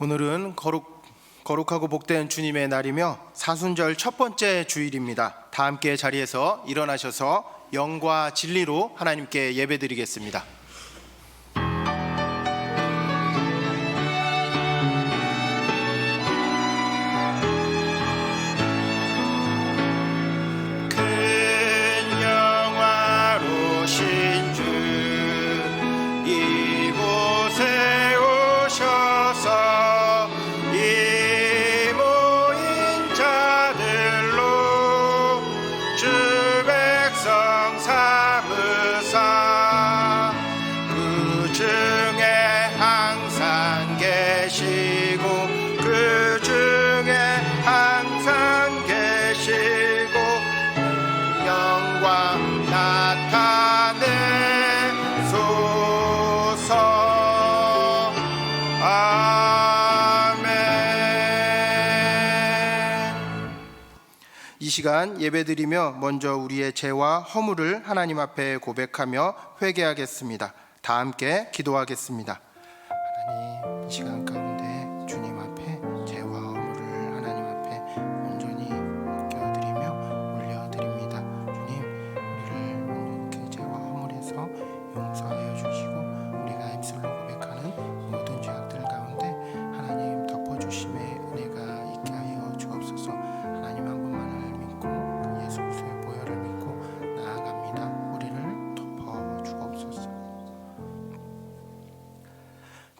오늘은 거룩하고 복된 주님의 날이며 사순절 첫 번째 주일입니다. 다 함께 자리에서 일어나셔서 영과 진리로 하나님께 예배드리겠습니다. 이 시간 예배드리며 먼저 우리의 죄와 허물을 하나님 앞에 고백하며 회개하겠습니다. 다 함께 기도하겠습니다. 하나님, 이 시간 가운데 주님 앞에 죄와 허물을 하나님 앞에 온전히 맡겨드리며 올려드립니다. 주님, 우리를 그 죄와 허물에서 용서하여 주시고 우리가 입술로 고백하는 모든 죄악들 가운데 하나님 덮어주심의 은혜가 있게 하여 주옵소서. 하나님 한 분만을 예수 그리스도의 보혈을 믿고 나아갑니다. 우리를 덮어 주옵소서.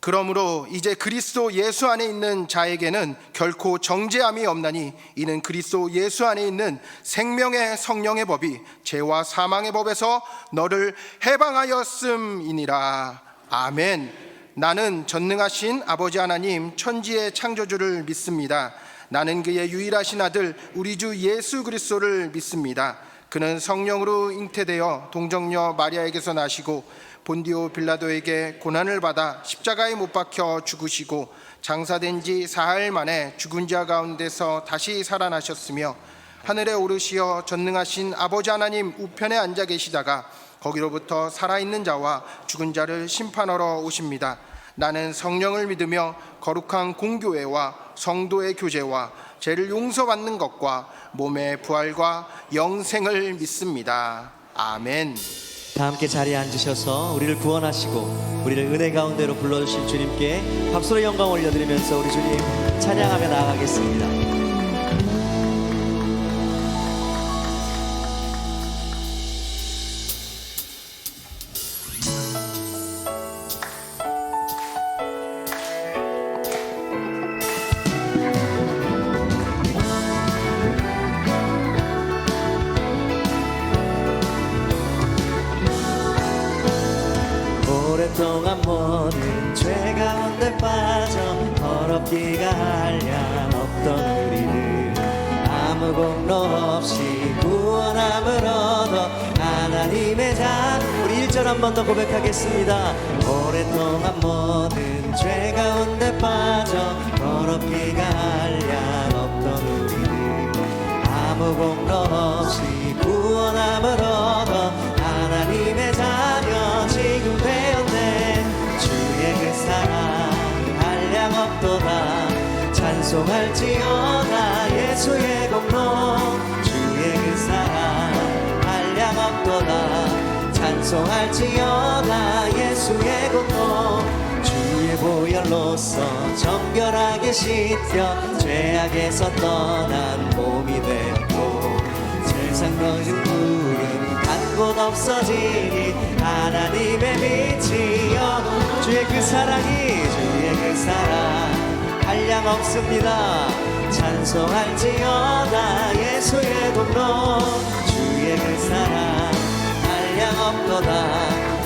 그러므로 이제 그리스도 예수 안에 있는 자에게는 결코 정죄함이 없나니 이는 그리스도 예수 안에 있는 생명의 성령의 법이 죄와 사망의 법에서 너를 해방하였음이니라. 아멘. 나는 전능하신 아버지 하나님 천지의 창조주를 믿습니다. 나는 그의 유일하신 아들 우리 주 예수 그리스도를 믿습니다. 그는 성령으로 잉태되어 동정녀 마리아에게서 나시고 본디오 빌라도에게 고난을 받아 십자가에 못 박혀 죽으시고 장사된 지 사흘 만에 죽은 자 가운데서 다시 살아나셨으며 하늘에 오르시어 전능하신 아버지 하나님 우편에 앉아 계시다가 거기로부터 살아있는 자와 죽은 자를 심판하러 오십니다. 나는 성령을 믿으며 거룩한 공교회와 성도의 교제와 죄를 용서받는 것과 몸의 부활과 영생을 믿습니다. 아멘. 다 함께 자리에 앉으셔서 우리를 구원하시고 우리를 은혜 가운데로 불러주신 주님께 박수로 영광 올려드리면서 우리 주님 찬양하며 나아가겠습니다. 오랫동안 모든 죄 가운데 빠져 더럽기가 한량 없던 우리를 아무 공로 없이 구원함을 얻어 하나님의 자. 우리 1절 한 번 더 고백하겠습니다. 오랫동안 모든 죄 가운데 빠져 더럽기가 한량 없던 우리를 아무 공로 없이 구원함을 얻어 하나님의 자녀 지금 되었네. 주의 그 사랑 한량 없도다. 찬송할지어다 예수의 공로. 주의 그 사랑 한량 없도다. 찬송할지어다 예수의 공로. 주의 보혈로서 정결하게 씻겨 죄악에서 떠난 몸이 되었고 세상 거짓 구름 곳 없어지니 하나님의 빛이여. 주의 그 사랑 한량 없습니다. 찬송할지어다 예수의 공로. 주의 그 사랑 한량 없도다.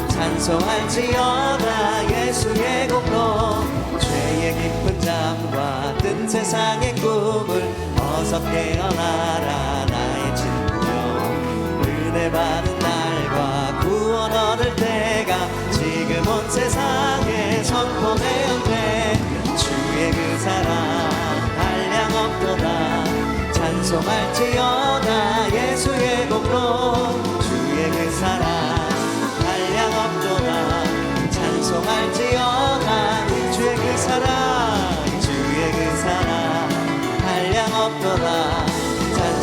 찬송할지어다 예수의 공로. 죄의 깊은 잠과 뜬 세상의 꿈을 어서 깨어나라 나의 친구여. 은혜 받은 날과 구원 얻을 때가 지금 온 세상에 선포되었네. 주의 그 사랑 한량 없도다. 찬송할지어다 예수의 공로. 주의 그 사랑 한량 없도다. 찬송할지어다 주의 그 사랑.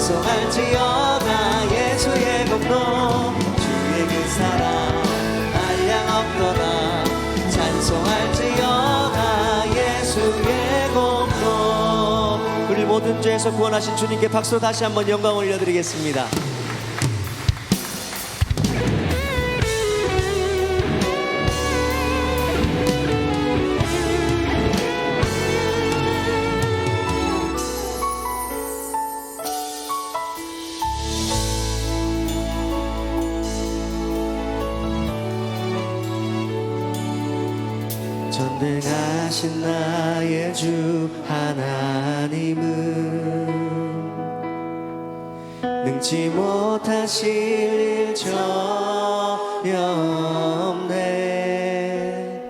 찬송할지어다 예수의 공로 주의 그 사랑 한량없도다 찬송할지어다 예수의 공로 우리 모든 죄에서 구원하신 주님께 박수로 다시 한번 영광 올려드리겠습니다. 전능하신 나의 주 하나님은 능치 못하실 일 전혀 없네.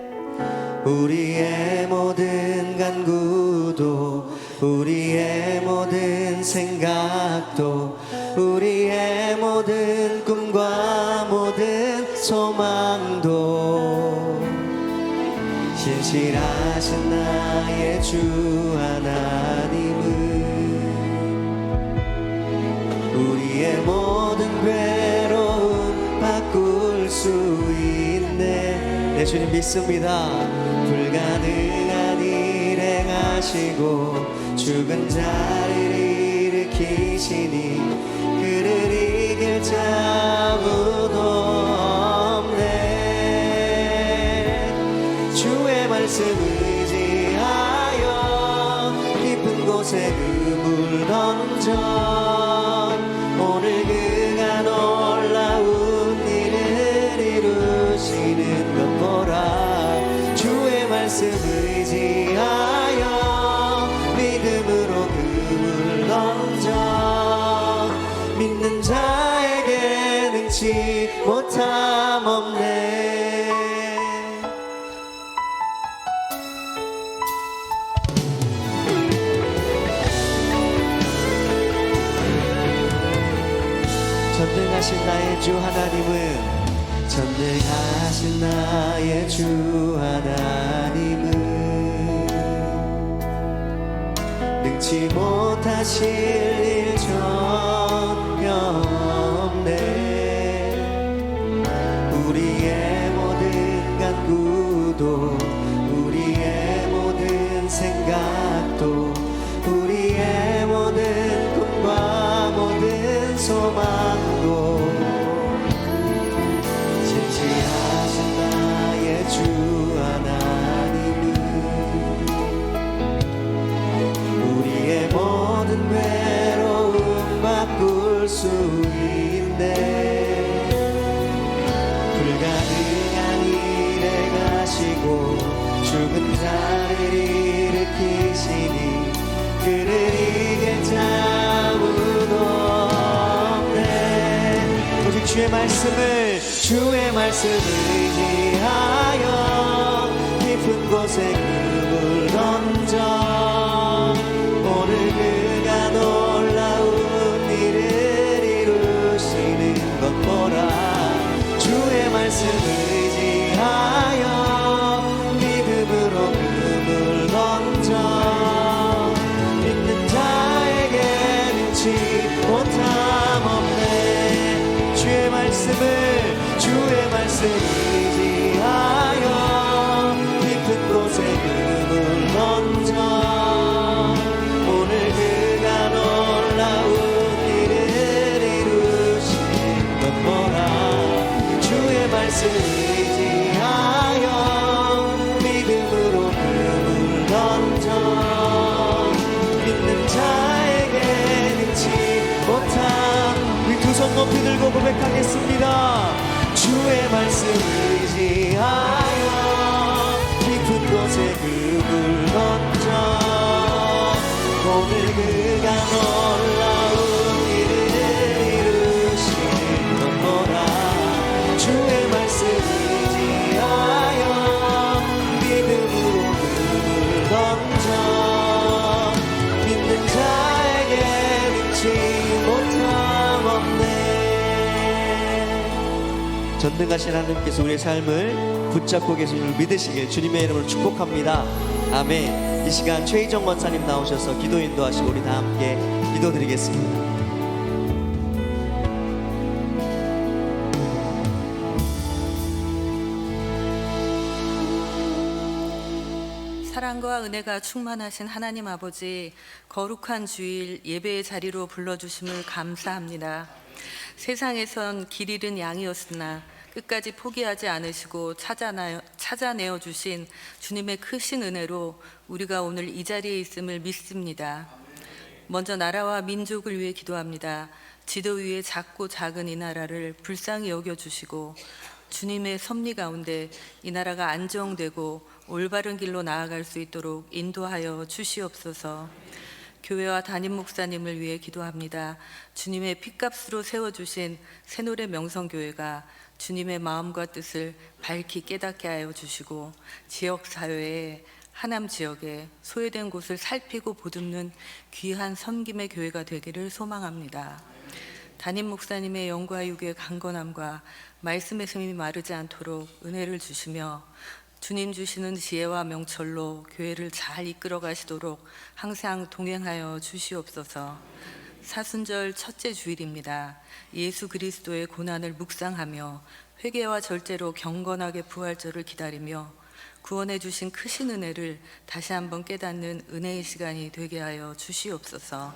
우리의 모든 간구도 우리의 모든 생각도 우리의 모든 꿈과 모든 소망도 신실하신 나의 주 하나님은 우리의 모든 괴로움 바꿀 수 있네. 내 주님 믿습니다. 불가능한 일 행하시고 죽은 자를 일으키시니 그를 이길 자 아무도 말씀 의지하여 깊은 곳에 그물 던져 오늘 그가 놀라운 일을 이루시는 것 보라. 주의 말씀 의지하여 믿음으로 그물 던져 믿는 자에게 능치 못함 없네. 전능하신 나의 주 하나님은 전능하신 나의 주 하나님은 능치 못하실 일 전혀 없네. 우리의 모든 간구도 우리의 모든 생각도 우리의 모든 꿈과 모든 소망도 진실하신 나의 주 하나님은 우리의 모든 괴로움 바꿀 수 있네. 불가능한 일에 가시고 죽은 자를 일으키시니 그를 이길 자 아무도 없네. 오직 주의 말씀을 의지하여 깊은 곳에 그물 던져 오늘 그가 놀라운 일을 이루시는 것 보라. 주의 말씀을 의지하여 믿음으로 그물 던져 믿는 자에게 능치 못함 없네. 주의 말씀 의지하여 깊은 곳에 그물 던져 오늘 그가 놀라운 일을 이루시는 것 보라. 주의 말씀 의지하여 믿음으로 그물 던져 믿는 자에게 능치 못함. 우리 두 손 높이 들고 고백하겠습니다. 주의 말씀 의지하여 깊은 곳에 그물 던져 오늘 그가 놀라운 일을 이루시는 것 보라. 주의 말씀 의지하여 믿음으로 그물 던져 믿는 자에게 능치 못함 없네. 전능하신 하나님께서 우리의 삶을 붙잡고 계신 줄 믿으시길 주님의 이름으로 축복합니다. 아멘. 이 시간 최희정 권사님 나오셔서 기도 인도하시고 우리 다 함께 기도드리겠습니다. 사랑과 은혜가 충만하신 하나님 아버지, 거룩한 주일 예배의 자리로 불러주심을 감사합니다. 세상에선 길 잃은 양이었으나 끝까지 포기하지 않으시고 찾아내어 주신 주님의 크신 은혜로 우리가 오늘 이 자리에 있음을 믿습니다. 먼저 나라와 민족을 위해 기도합니다. 지도 위에 작고 작은 이 나라를 불쌍히 여겨주시고 주님의 섭리 가운데 이 나라가 안정되고 올바른 길로 나아갈 수 있도록 인도하여 주시옵소서. 교회와 담임 목사님을 위해 기도합니다. 주님의 핏값으로 세워주신 새노래 명성교회가 주님의 마음과 뜻을 밝히 깨닫게 하여 주시고 지역사회에 하남 지역에 소외된 곳을 살피고 보듬는 귀한 섬김의 교회가 되기를 소망합니다. 담임 목사님의 영과 육의 강건함과 말씀의 샘이 마르지 않도록 은혜를 주시며 주님 주시는 지혜와 명철로 교회를 잘 이끌어 가시도록 항상 동행하여 주시옵소서. 사순절 첫째 주일입니다. 예수 그리스도의 고난을 묵상하며 회개와 절제로 경건하게 부활절을 기다리며 구원해 주신 크신 은혜를 다시 한번 깨닫는 은혜의 시간이 되게 하여 주시옵소서.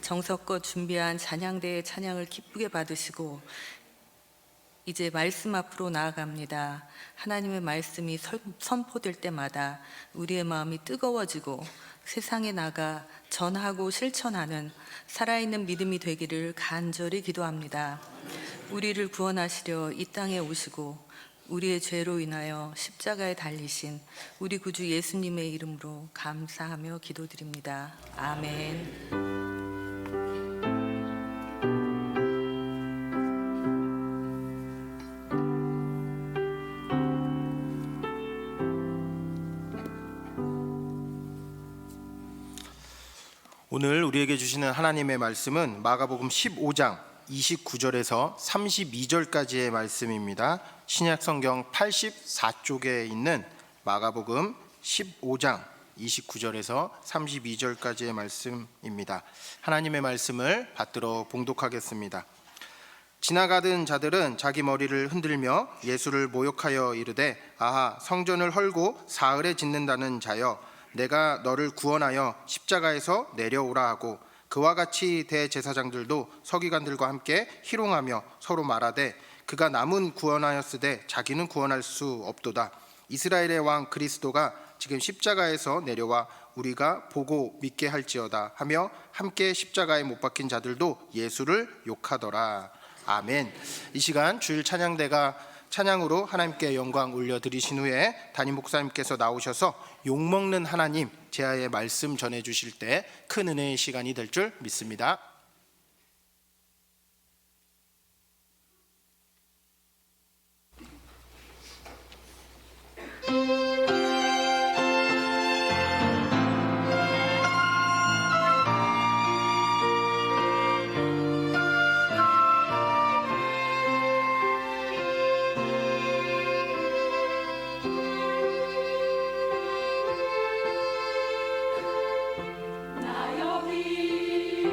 정성껏 준비한 찬양대의 찬양을 기쁘게 받으시고 이제 말씀 앞으로 나아갑니다. 하나님의 말씀이 선포될 때마다 우리의 마음이 뜨거워지고 세상에 나가 전하고 실천하는 살아있는 믿음이 되기를 간절히 기도합니다. 우리를 구원하시려 이 땅에 오시고 우리의 죄로 인하여 십자가에 달리신 우리 구주 예수님의 이름으로 감사하며 기도드립니다. 아멘. 오늘 우리에게 주시는 하나님의 말씀은 마가복음 15장 29절에서 32절까지의 말씀입니다. 신약성경 84쪽에 있는 마가복음 15장 29절에서 32절까지의 말씀입니다. 하나님의 말씀을 받들어 봉독하겠습니다. 지나가던 자들은 자기 머리를 흔들며 예수를 모욕하여 이르되 아하, 성전을 헐고 사흘에 짓는다는 자여, 내가 너를 구원하여 십자가에서 내려오라 하고, 그와 같이 대제사장들도 서기관들과 함께 희롱하며 서로 말하되 그가 남은 구원하였으되 자기는 구원할 수 없도다. 이스라엘의 왕 그리스도가 지금 십자가에서 내려와 우리가 보고 믿게 할지어다 하며 함께 십자가에 못 박힌 자들도 예수를 욕하더라. 아멘. 이 시간 주일 찬양대가 찬양으로 하나님께 영광 올려드리신 후에 담임 목사님께서 나오셔서 욕먹는 하나님 제아의 말씀 전해주실 때 큰 은혜의 시간이 될 줄 믿습니다. 나 여기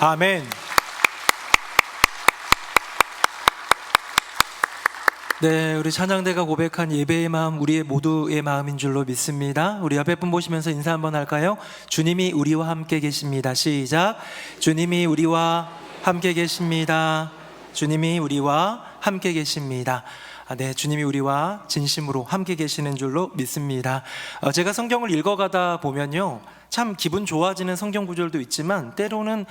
아멘. 네, 우리 찬양대가 고백한 예배의 마음 우리의 모두의 마음인 줄로 믿습니다. 우리 옆에 분 보시면서 인사 한번 할까요? 주님이 우리와 함께 계십니다. 시작. 주님이 우리와 함께 계십니다. 주님이 우리와 함께 계십니다. 네, 주님이 우리와 진심으로 함께 계시는 줄로 믿습니다. 제가 성경을 읽어가다 보면요, 참 기분 좋아지는 성경 구절도 있지만 때로는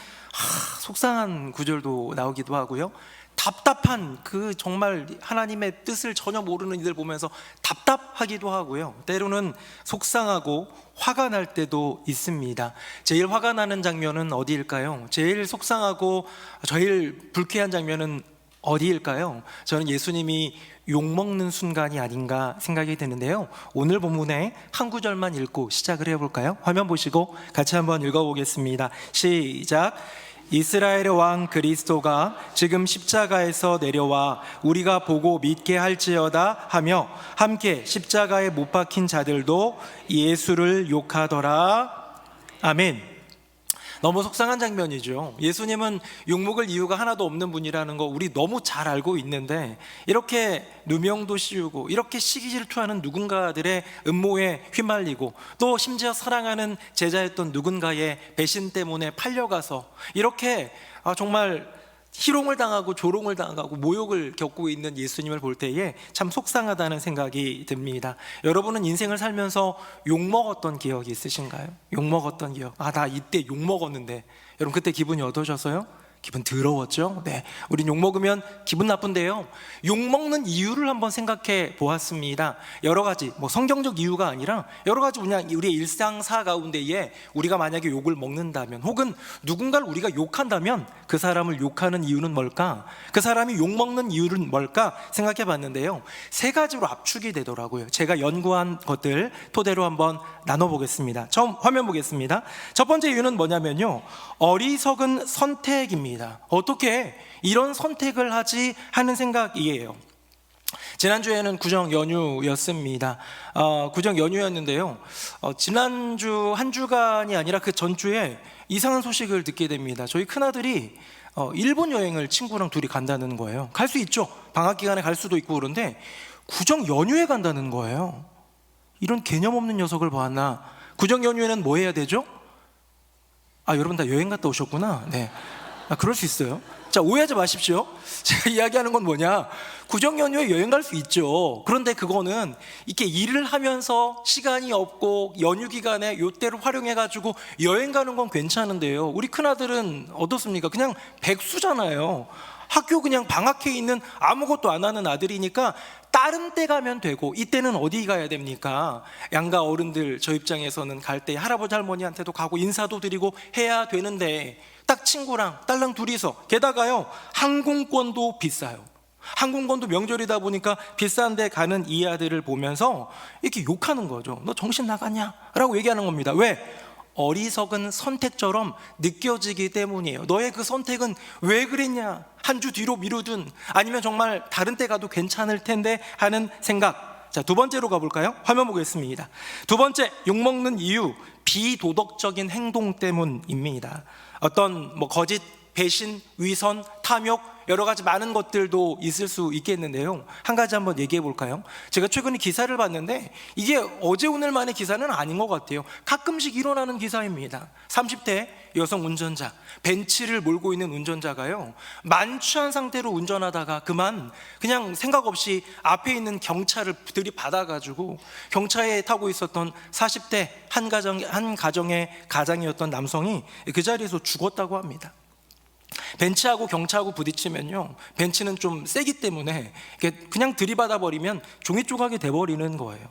속상한 구절도 나오기도 하고요, 답답한 그 정말 하나님의 뜻을 전혀 모르는 이들 보면서 답답하기도 하고요, 때로는 속상하고 화가 날 때도 있습니다. 제일 화가 나는 장면은 어디일까요? 제일 속상하고 제일 불쾌한 장면은 어디일까요? 저는 예수님이 욕먹는 순간이 아닌가 생각이 드는데요, 오늘 본문의 한 구절만 읽고 시작을 해볼까요? 화면 보시고 같이 한번 읽어보겠습니다. 시작. 이스라엘의 왕 그리스도가 지금 십자가에서 내려와 우리가 보고 믿게 할지어다 하며 함께 십자가에 못 박힌 자들도 예수를 욕하더라. 아멘. 너무 속상한 장면이죠. 예수님은 욕먹을 이유가 하나도 없는 분이라는 거 우리 너무 잘 알고 있는데, 이렇게 누명도 씌우고 이렇게 시기 질투하는 누군가들의 음모에 휘말리고, 또 심지어 사랑하는 제자였던 누군가의 배신 때문에 팔려가서 이렇게 정말 희롱을 당하고 조롱을 당하고 모욕을 겪고 있는 예수님을 볼 때에 참 속상하다는 생각이 듭니다. 여러분은 인생을 살면서 욕먹었던 기억이 있으신가요? 욕먹었던 기억. 나 이때 욕먹었는데. 여러분 그때 기분이 어떠셨어요? 기분 더러웠죠? 네, 우린 욕먹으면 기분 나쁜데요, 욕먹는 이유를 한번 생각해 보았습니다. 여러 가지, 성경적 이유가 아니라 여러 가지 그냥 우리의 일상사 가운데에 우리가 만약에 욕을 먹는다면, 혹은 누군가를 우리가 욕한다면 그 사람을 욕하는 이유는 뭘까? 그 사람이 욕먹는 이유는 뭘까 생각해 봤는데요, 세 가지로 압축이 되더라고요. 제가 연구한 것들 토대로 한번 나눠보겠습니다. 처음 화면 보겠습니다. 첫 번째 이유는 뭐냐면요, 어리석은 선택입니다. 어떻게 이런 선택을 하지 하는 생각이에요. 지난주에는 구정 연휴였습니다. 구정 연휴였는데요, 지난주 한 주간이 아니라 그 전주에 이상한 소식을 듣게 됩니다. 저희 큰아들이 일본 여행을 친구랑 둘이 간다는 거예요. 갈 수 있죠, 방학 기간에 갈 수도 있고. 그런데 구정 연휴에 간다는 거예요. 이런 개념 없는 녀석을 보았나. 구정 연휴에는 뭐 해야 되죠? 여러분 다 여행 갔다 오셨구나. 네, 그럴 수 있어요. 자, 오해하지 마십시오. 제가 이야기하는 건 뭐냐, 구정 연휴에 여행 갈 수 있죠. 그런데 그거는 이렇게 일을 하면서 시간이 없고 연휴 기간에 요때를 활용해 가지고 여행 가는 건 괜찮은데요, 우리 큰아들은 어떻습니까? 그냥 백수잖아요. 학교 그냥 방학해 있는 아무것도 안 하는 아들이니까 다른 때 가면 되고, 이때는 어디 가야 됩니까? 양가 어른들, 저 입장에서는 갈 때 할아버지 할머니한테도 가고 인사도 드리고 해야 되는데, 딱 친구랑 딸랑 둘이서, 게다가요 항공권도 비싸요. 항공권도 명절이다 보니까 비싼데 가는 이 아들을 보면서 이렇게 욕하는 거죠. 너 정신 나갔냐? 라고 얘기하는 겁니다. 왜? 어리석은 선택처럼 느껴지기 때문이에요. 너의 그 선택은 왜 그랬냐? 한 주 뒤로 미루든 아니면 정말 다른 때 가도 괜찮을 텐데 하는 생각. 자, 두 번째로 가볼까요? 화면 보겠습니다. 두 번째, 욕먹는 이유, 비도덕적인 행동 때문입니다. 어떤 거짓, 배신, 위선, 탐욕, 여러 가지 많은 것들도 있을 수 있겠는데요, 한 가지 한번 얘기해 볼까요? 제가 최근에 기사를 봤는데 이게 어제 오늘만의 기사는 아닌 것 같아요. 가끔씩 일어나는 기사입니다. 30대 여성 운전자, 벤츠를 몰고 있는 운전자가요, 만취한 상태로 운전하다가 그냥 생각 없이 앞에 있는 경차를 들이받아가지고 경차에 타고 있었던 40대 한 가정의 가장이었던 남성이 그 자리에서 죽었다고 합니다. 벤츠하고 경차하고 부딪히면요, 벤츠는 좀 세기 때문에 그냥 들이받아 버리면 종이 조각이 돼버리는 거예요.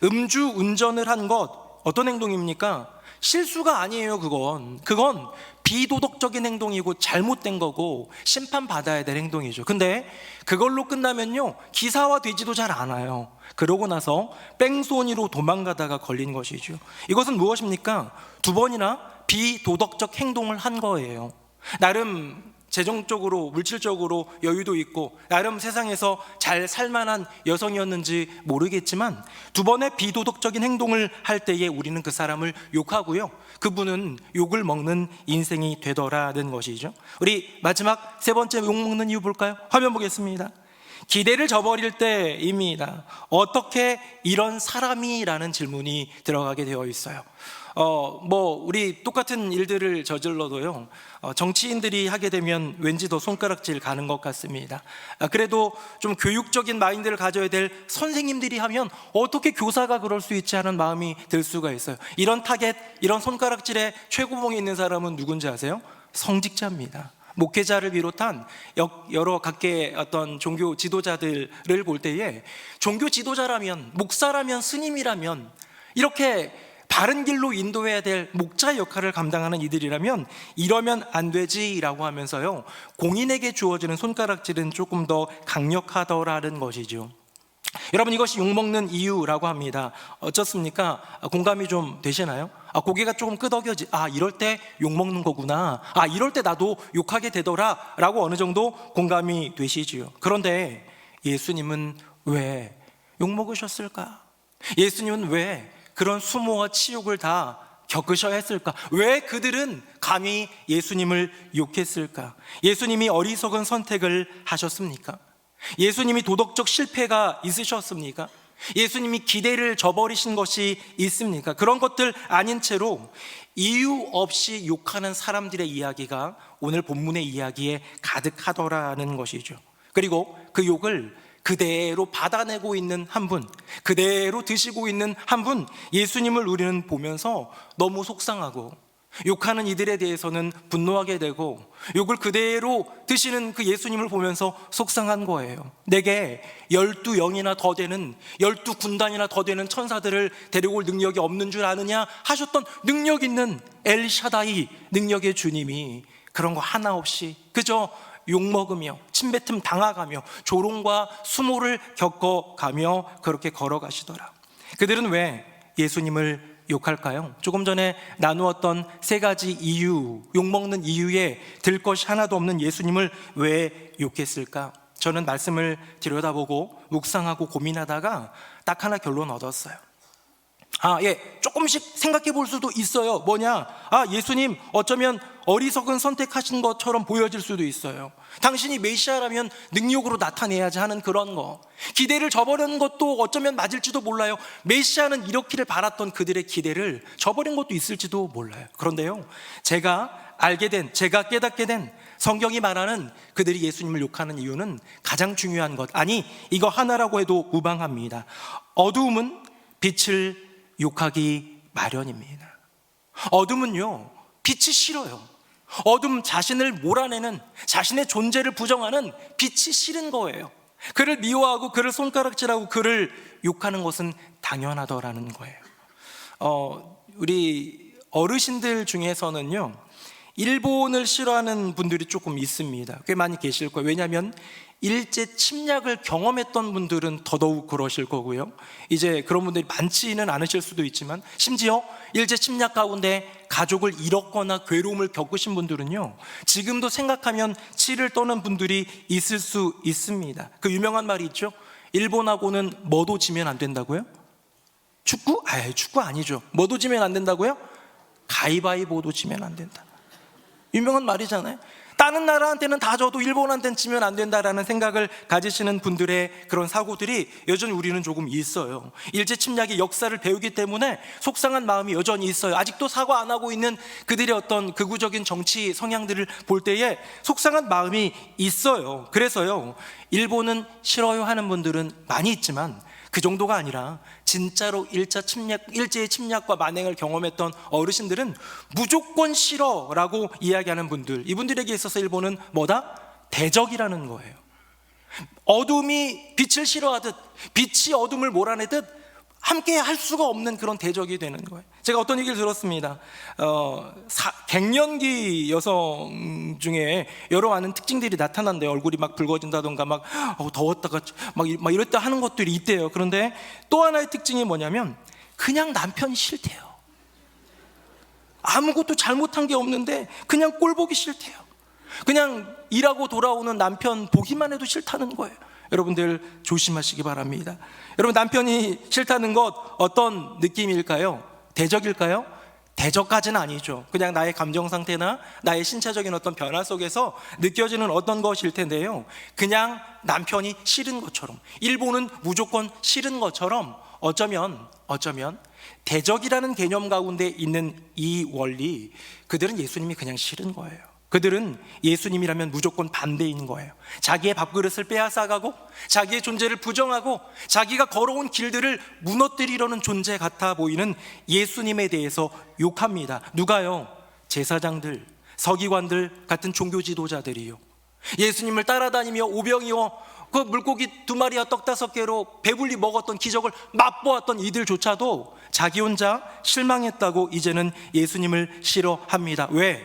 음주 운전을 한 것, 어떤 행동입니까? 실수가 아니에요. 그건 비도덕적인 행동이고 잘못된 거고 심판받아야 될 행동이죠. 근데 그걸로 끝나면요, 기사화되지도 잘 않아요. 그러고 나서 뺑소니로 도망가다가 걸린 것이죠. 이것은 무엇입니까? 두 번이나 비도덕적 행동을 한 거예요. 나름 재정적으로 물질적으로 여유도 있고 나름 세상에서 잘 살만한 여성이었는지 모르겠지만 두 번의 비도덕적인 행동을 할 때에 우리는 그 사람을 욕하고요, 그분은 욕을 먹는 인생이 되더라는 것이죠. 우리 마지막 세 번째 욕 먹는 이유 볼까요? 화면 보겠습니다. 기대를 저버릴 때입니다. 어떻게 이런 사람이라는 질문이 들어가게 되어 있어요. 우리 똑같은 일들을 저질러도요, 정치인들이 하게 되면 왠지 더 손가락질 가는 것 같습니다. 그래도 좀 교육적인 마인드를 가져야 될 선생님들이 하면 어떻게 교사가 그럴 수 있지 하는 마음이 들 수가 있어요. 이런 타겟, 이런 손가락질의 최고봉에 있는 사람은 누군지 아세요? 성직자입니다. 목회자를 비롯한 여러 각계의 어떤 종교 지도자들을 볼 때에 종교 지도자라면, 목사라면, 스님이라면, 이렇게 바른 길로 인도해야 될 목자 역할을 감당하는 이들이라면 이러면 안 되지라고 하면서요, 공인에게 주어지는 손가락질은 조금 더 강력하더라는 것이죠. 여러분, 이것이 욕먹는 이유라고 합니다. 어떻습니까? 공감이 좀 되시나요? 고개가 조금 끄덕여지, 이럴 때 욕먹는 거구나, 이럴 때 나도 욕하게 되더라 라고 어느 정도 공감이 되시지요. 그런데 예수님은 왜 욕먹으셨을까? 예수님은 왜 그런 수모와 치욕을 다 겪으셔야 했을까? 왜 그들은 감히 예수님을 욕했을까? 예수님이 어리석은 선택을 하셨습니까? 예수님이 도덕적 실패가 있으셨습니까? 예수님이 기대를 저버리신 것이 있습니까? 그런 것들 아닌 채로 이유 없이 욕하는 사람들의 이야기가 오늘 본문의 이야기에 가득하더라는 것이죠. 그리고 그 욕을 그대로 받아내고 있는 한 분, 그대로 드시고 있는 한 분, 예수님을 우리는 보면서 너무 속상하고, 욕하는 이들에 대해서는 분노하게 되고, 욕을 그대로 드시는 그 예수님을 보면서 속상한 거예요. 내게 12영이나 더 되는, 12군단이나 더 되는 천사들을 데리고 올 능력이 없는 줄 아느냐 하셨던 능력 있는 엘샤다이, 능력의 주님이 그런 거 하나 없이 그저 욕먹으며 침뱉음 당하가며 조롱과 수모를 겪어가며 그렇게 걸어가시더라. 그들은 왜 예수님을 욕할까요? 조금 전에 나누었던 세 가지 이유, 욕먹는 이유에 들 것이 하나도 없는 예수님을 왜 욕했을까? 저는 말씀을 들여다보고 묵상하고 고민하다가 딱 하나 결론 얻었어요. 조금씩 생각해 볼 수도 있어요. 뭐냐? 예수님 어쩌면 어리석은 선택하신 것처럼 보여질 수도 있어요. 당신이 메시아라면 능력으로 나타내야지 하는 그런 거, 기대를 저버리는 것도 어쩌면 맞을지도 몰라요. 메시아는 이렇기를 바랐던 그들의 기대를 저버린 것도 있을지도 몰라요. 그런데요, 제가 깨닫게 된 성경이 말하는 그들이 예수님을 욕하는 이유는 가장 중요한 것, 이거 하나라고 해도 무방합니다. 어두움은 빛을 욕하기 마련입니다. 어둠은요, 빛이 싫어요. 어둠, 자신을 몰아내는, 자신의 존재를 부정하는 빛이 싫은 거예요. 그를 미워하고 그를 손가락질하고 그를 욕하는 것은 당연하더라는 거예요. 우리 어르신들 중에서는요, 일본을 싫어하는 분들이 조금 있습니다. 꽤 많이 계실 거예요. 왜냐하면 일제 침략을 경험했던 분들은 더더욱 그러실 거고요, 이제 그런 분들이 많지는 않으실 수도 있지만, 심지어 일제 침략 가운데 가족을 잃었거나 괴로움을 겪으신 분들은요, 지금도 생각하면 치를 떠는 분들이 있을 수 있습니다. 그 유명한 말이 있죠. 일본하고는 뭐도 지면 안 된다고요? 축구? 축구 아니죠. 뭐도 지면 안 된다고요? 가위바위보도 지면 안 된다. 유명한 말이잖아요. 다른 나라한테는 다 져도 일본한테는 지면 안 된다라는 생각을 가지시는 분들의 그런 사고들이 여전히 우리는 조금 있어요. 일제 침략의 역사를 배우기 때문에 속상한 마음이 여전히 있어요. 아직도 사과 안 하고 있는 그들의 어떤 극우적인 정치 성향들을 볼 때에 속상한 마음이 있어요. 그래서요, 일본은 싫어요 하는 분들은 많이 있지만 그 정도가 아니라 진짜로 일제의 침략과 만행을 경험했던 어르신들은 무조건 싫어라고 이야기하는 분들, 이분들에게 있어서 일본은 뭐다? 대적이라는 거예요. 어둠이 빛을 싫어하듯 빛이 어둠을 몰아내듯 함께 할 수가 없는 그런 대적이 되는 거예요. 제가 어떤 얘기를 들었습니다. 갱년기 여성 중에 여러 많은 특징들이 나타난대요. 얼굴이 막 붉어진다던가 막 더웠다가 막 이랬다 하는 것들이 있대요. 그런데 또 하나의 특징이 뭐냐면 그냥 남편이 싫대요. 아무것도 잘못한 게 없는데 그냥 꼴 보기 싫대요. 그냥 일하고 돌아오는 남편 보기만 해도 싫다는 거예요. 여러분들 조심하시기 바랍니다. 여러분, 남편이 싫다는 것 어떤 느낌일까요? 대적일까요? 대적까지는 아니죠. 그냥 나의 감정 상태나 나의 신체적인 어떤 변화 속에서 느껴지는 어떤 것일 텐데요, 그냥 남편이 싫은 것처럼, 일본은 무조건 싫은 것처럼 어쩌면 대적이라는 개념 가운데 있는 이 원리, 그들은 예수님이 그냥 싫은 거예요. 그들은 예수님이라면 무조건 반대인 거예요. 자기의 밥그릇을 빼앗아가고 자기의 존재를 부정하고 자기가 걸어온 길들을 무너뜨리려는 존재 같아 보이는 예수님에 대해서 욕합니다. 누가요? 제사장들, 서기관들 같은 종교 지도자들이요. 예수님을 따라다니며 오병이어 그 물고기 2마리와 떡 5개로 배불리 먹었던 기적을 맛보았던 이들조차도 자기 혼자 실망했다고 이제는 예수님을 싫어합니다. 왜?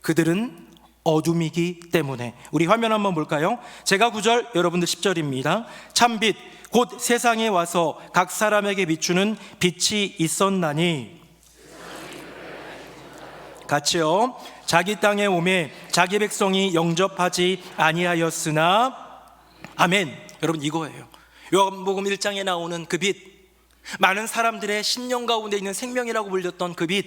그들은 어둠이기 때문에. 우리 화면 한번 볼까요? 제가 9절, 여러분들 10절입니다. 참빛 곧 세상에 와서 각 사람에게 비추는 빛이 있었나니, 같이요. 자기 땅에 오매 자기 백성이 영접하지 아니하였으나. 아멘. 여러분, 이거예요. 요한복음 1장에 나오는 그 빛, 많은 사람들의 심령 가운데 있는 생명이라고 불렸던 그 빛,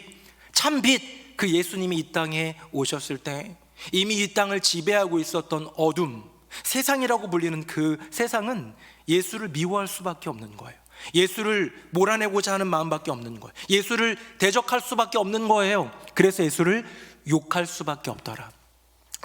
참빛, 그 예수님이 이 땅에 오셨을 때 이미 이 땅을 지배하고 있었던 어둠, 세상이라고 불리는 그 세상은 예수를 미워할 수밖에 없는 거예요. 예수를 몰아내고자 하는 마음밖에 없는 거예요. 예수를 대적할 수밖에 없는 거예요. 그래서 예수를 욕할 수밖에 없더라.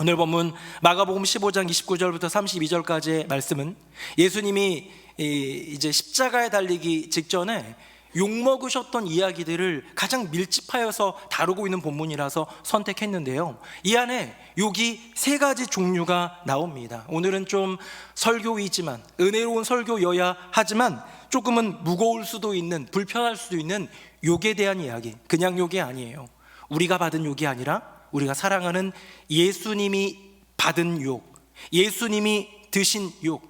오늘 본문 마가복음 15장 29절부터 32절까지의 말씀은 예수님이 이제 십자가에 달리기 직전에 욕먹으셨던 이야기들을 가장 밀집하여서 다루고 있는 본문이라서 선택했는데요, 이 안에 욕이 3가지 종류가 나옵니다. 오늘은 좀 설교이지만, 은혜로운 설교여야 하지만 조금은 무거울 수도 있는, 불편할 수도 있는 욕에 대한 이야기. 그냥 욕이 아니에요. 우리가 받은 욕이 아니라 우리가 사랑하는 예수님이 받은 욕, 예수님이 드신 욕,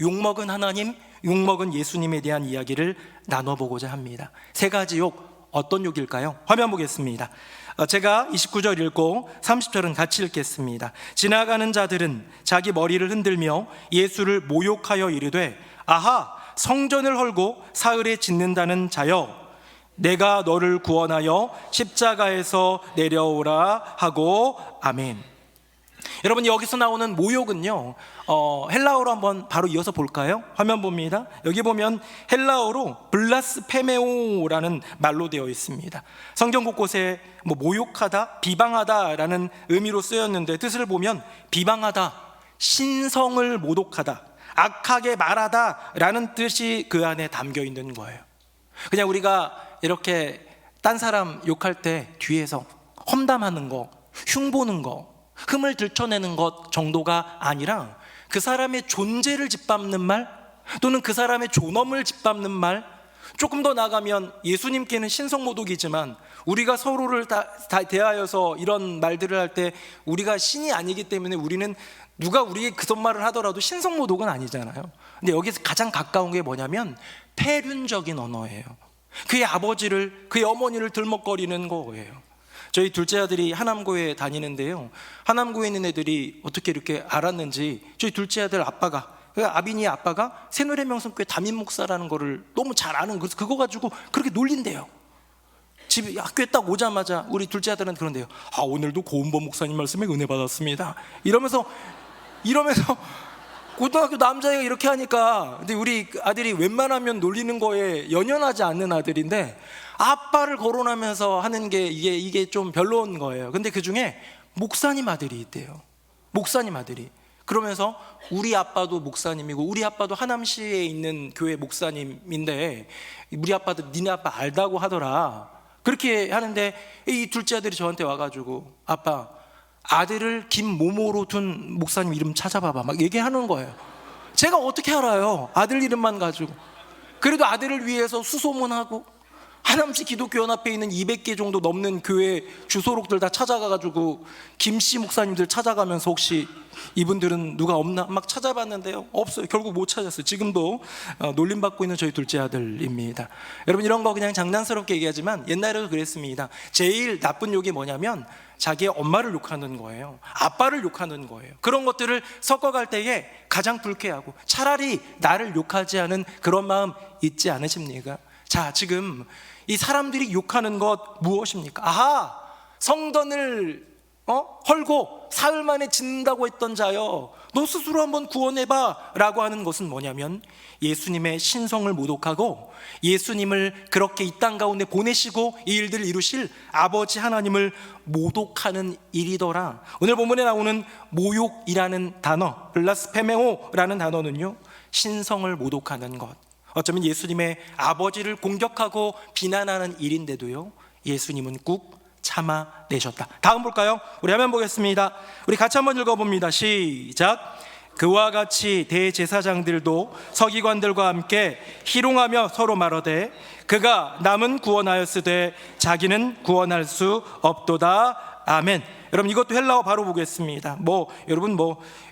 욕먹은 하나님, 욕먹은 예수님에 대한 이야기를 나눠보고자 합니다. 3가지 욕, 어떤 욕일까요? 화면 보겠습니다. 제가 29절 읽고 30절은 같이 읽겠습니다. 지나가는 자들은 자기 머리를 흔들며 예수를 모욕하여 이르되, 아하, 성전을 헐고 사흘에 짓는다는 자여, 내가 너를 구원하여 십자가에서 내려오라 하고. 아멘. 여러분, 여기서 나오는 모욕은요, 헬라어로 한번 바로 이어서 볼까요? 화면 봅니다. 여기 보면 헬라어로 블라스페메오라는 말로 되어 있습니다. 성경 곳곳에 모욕하다, 비방하다라는 의미로 쓰였는데, 뜻을 보면 비방하다, 신성을 모독하다, 악하게 말하다 라는 뜻이 그 안에 담겨 있는 거예요. 그냥 우리가 이렇게 딴 사람 욕할 때 뒤에서 험담하는 거, 흉보는 거, 흠을 들춰내는 것 정도가 아니라 그 사람의 존재를 짓밟는 말, 또는 그 사람의 존엄을 짓밟는 말, 조금 더 나가면 예수님께는 신성모독이지만 우리가 서로를 다 대하여서 이런 말들을 할 때 우리가 신이 아니기 때문에 우리는 누가 우리에게 그 말을 하더라도 신성모독은 아니잖아요. 근데 여기서 가장 가까운 게 뭐냐면 폐륜적인 언어예요. 그의 아버지를, 그의 어머니를 들먹거리는 거예요. 저희 둘째 아들이 하남고에 다니는데요, 하남고에 있는 애들이 어떻게 이렇게 알았는지, 저희 둘째 아들 아빠가, 아빈이의 아빠가 새누리명성교회 담임 목사라는 거를 너무 잘 아는, 그래서 그거 가지고 그렇게 놀린대요. 집 학교에 딱 오자마자 우리 둘째 아들은 그런데요, 아, 오늘도 고은범 목사님 말씀에 은혜 받았습니다, 이러면서 고등학교 남자애가 이렇게 하니까. 근데 우리 아들이 웬만하면 놀리는 거에 연연하지 않는 아들인데 아빠를 거론하면서 하는 게 이게 좀 별로인 거예요. 근데 그 중에 목사님 아들이 있대요. 목사님 아들이. 그러면서 우리 아빠도 목사님이고 우리 아빠도 하남시에 있는 교회 목사님인데 우리 아빠도 니네 아빠 알다고 하더라, 그렇게 하는데 이 둘째 아들이 저한테 와가지고, 아빠, 아들을 김모모로 둔 목사님 이름 찾아봐봐, 막 얘기하는 거예요. 제가 어떻게 알아요, 아들 이름만 가지고. 그래도 아들을 위해서 수소문하고 하남시 기독교연합회에 있는 200개 정도 넘는 교회 주소록들 다 찾아가가지고 김씨 목사님들 찾아가면서 혹시 이분들은 누가 없나 막 찾아봤는데요, 없어요. 결국 못 찾았어요. 지금도 놀림받고 있는 저희 둘째 아들입니다. 여러분, 이런 거 그냥 장난스럽게 얘기하지만 옛날에도 그랬습니다. 제일 나쁜 욕이 뭐냐면 자기의 엄마를 욕하는 거예요. 아빠를 욕하는 거예요. 그런 것들을 섞어갈 때에 가장 불쾌하고, 차라리 나를 욕하지 않은 그런 마음 있지 않으십니까? 자, 지금 이 사람들이 욕하는 것 무엇입니까? 아하, 성전을 헐고 사흘 만에 짓는다고 했던 자여, 너 스스로 한번 구원해봐 라고 하는 것은 뭐냐면 예수님의 신성을 모독하고 예수님을 그렇게 이 땅 가운데 보내시고 이 일들을 이루실 아버지 하나님을 모독하는 일이더라. 오늘 본문에 나오는 모욕이라는 단어, 블라스페메오라는 단어는요, 신성을 모독하는 것, 어쩌면 예수님의 아버지를 공격하고 비난하는 일인데도요, 예수님은 꾹 참아내셨다. 다음 볼까요? 우리 화면 보겠습니다. 우리 같이 한번 읽어봅니다. 시작. 그와 같이 대제사장들도 서기관들과 함께 희롱하며 서로 말하되 그가 남은 구원하였으되 자기는 구원할 수 없도다. 아멘. 여러분, 이것도 헬라어 바로 보겠습니다. 여러분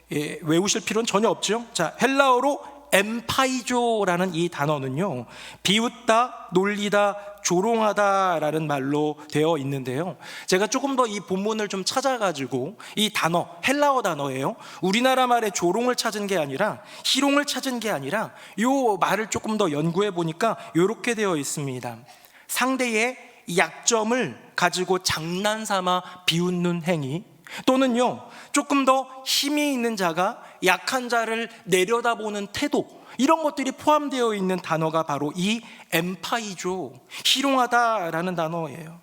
외우실 필요는 전혀 없죠. 자, 헬라어로 엠파이조라는 이 단어는요, 비웃다, 놀리다, 조롱하다라는 말로 되어 있는데요, 제가 조금 더 이 본문을 좀 찾아가지고 이 단어, 헬라어 단어예요. 우리나라 말에 조롱을 찾은 게 아니라, 희롱을 찾은 게 아니라 요 말을 조금 더 연구해 보니까 이렇게 되어 있습니다. 상대의 약점을 가지고 장난삼아 비웃는 행위, 또는요, 조금 더 힘이 있는 자가 약한 자를 내려다보는 태도, 이런 것들이 포함되어 있는 단어가 바로 이 엠파이죠. 희롱하다라는 단어예요.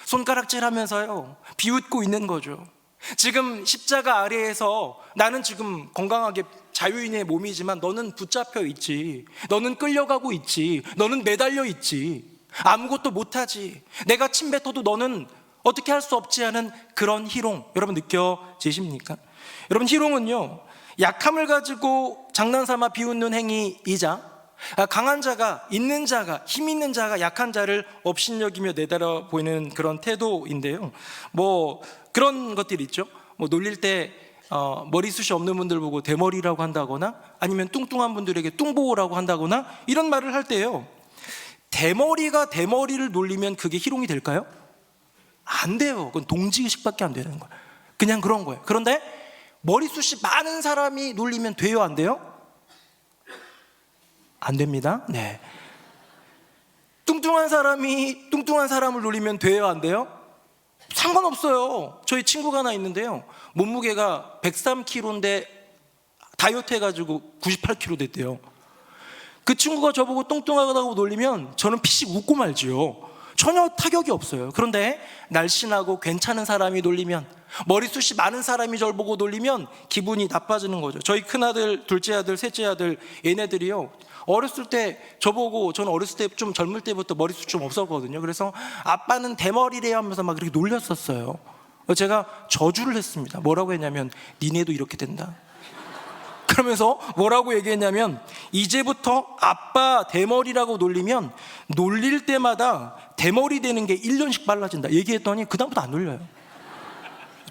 손가락질하면서요, 비웃고 있는 거죠. 지금 십자가 아래에서 나는 지금 건강하게 자유인의 몸이지만 너는 붙잡혀 있지, 너는 끌려가고 있지, 너는 매달려 있지, 아무것도 못하지, 내가 침뱉어도 너는 어떻게 할 수 없지 하는 그런 희롱, 여러분 느껴지십니까? 여러분, 희롱은요, 약함을 가지고 장난삼아 비웃는 행위이자 강한 자가, 있는 자가, 힘 있는 자가 약한 자를 업신여기며 내달아 보이는 그런 태도인데요, 그런 것들이 있죠. 놀릴 때 머리숱이 없는 분들 보고 대머리라고 한다거나, 아니면 뚱뚱한 분들에게 뚱보라고 한다거나, 이런 말을 할 때요, 대머리가 대머리를 놀리면 그게 희롱이 될까요? 안 돼요. 그건 동지의식밖에 안 되는 거예요. 그냥 그런 거예요. 그런데 머리숱이 많은 사람이 놀리면 돼요, 안 돼요? 안 됩니다. 네. 뚱뚱한 사람이 뚱뚱한 사람을 놀리면 돼요, 안 돼요? 상관없어요. 저희 친구가 하나 있는데요, 몸무게가 103kg인데 다이어트 해가지고 98kg 됐대요. 그 친구가 저보고 뚱뚱하다고 놀리면 저는 피식 웃고 말지요. 전혀 타격이 없어요. 그런데 날씬하고 괜찮은 사람이 놀리면, 머리숱이 많은 사람이 저를 보고 놀리면 기분이 나빠지는 거죠. 저희 큰아들, 둘째 아들, 셋째 아들, 얘네들이요, 어렸을 때 저보고, 저는 어렸을 때 좀 젊을 때부터 머리숱 좀 없었거든요. 그래서 아빠는 대머리래 하면서 막 그렇게 놀렸었어요. 제가 저주를 했습니다. 뭐라고 했냐면, 니네도 이렇게 된다. 그러면서 뭐라고 얘기했냐면, 이제부터 아빠 대머리라고 놀리면 놀릴 때마다 대머리 되는 게 1년씩 빨라진다 얘기했더니 그다음부터 안 놀려요.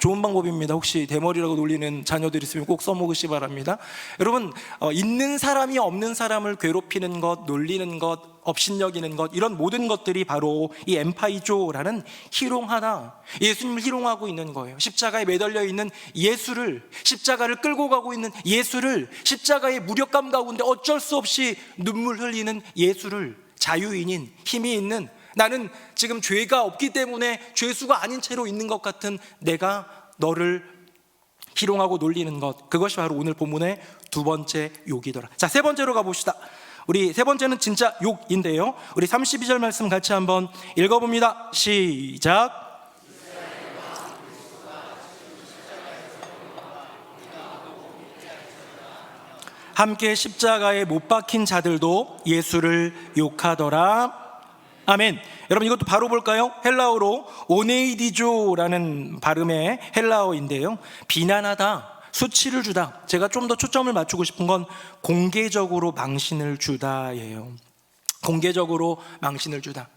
좋은 방법입니다. 혹시 대머리라고 놀리는 자녀들 있으면 꼭 써먹으시 바랍니다. 여러분, 있는 사람이 없는 사람을 괴롭히는 것, 놀리는 것, 업신여기는 것, 이런 모든 것들이 바로 이 엠파이조라는 희롱하다, 예수님을 희롱하고 있는 거예요. 십자가에 매달려 있는 예수를, 십자가를 끌고 가고 있는 예수를, 십자가의 무력감 가운데 어쩔 수 없이 눈물 흘리는 예수를, 자유인인, 힘이 있는, 나는 지금 죄가 없기 때문에 죄수가 아닌 채로 있는 것 같은 내가 너를 희롱하고 놀리는 것, 그것이 바로 오늘 본문의 두 번째 욕이더라. 자, 세 번째로 가봅시다. 우리 세 번째는 진짜 욕인데요, 우리 32절 말씀 같이 한번 읽어봅니다. 시작. 함께 십자가에 못 박힌 자들도 예수를 욕하더라. 아멘. 여러분, 이것도 바로 볼까요? 헬라어로 오네이디조라는 발음의 헬라어인데요, 비난하다, 수치를 주다. 제가 좀 더 초점을 맞추고 싶은 건 공개적으로 망신을 주다예요. 공개적으로 망신을 주다.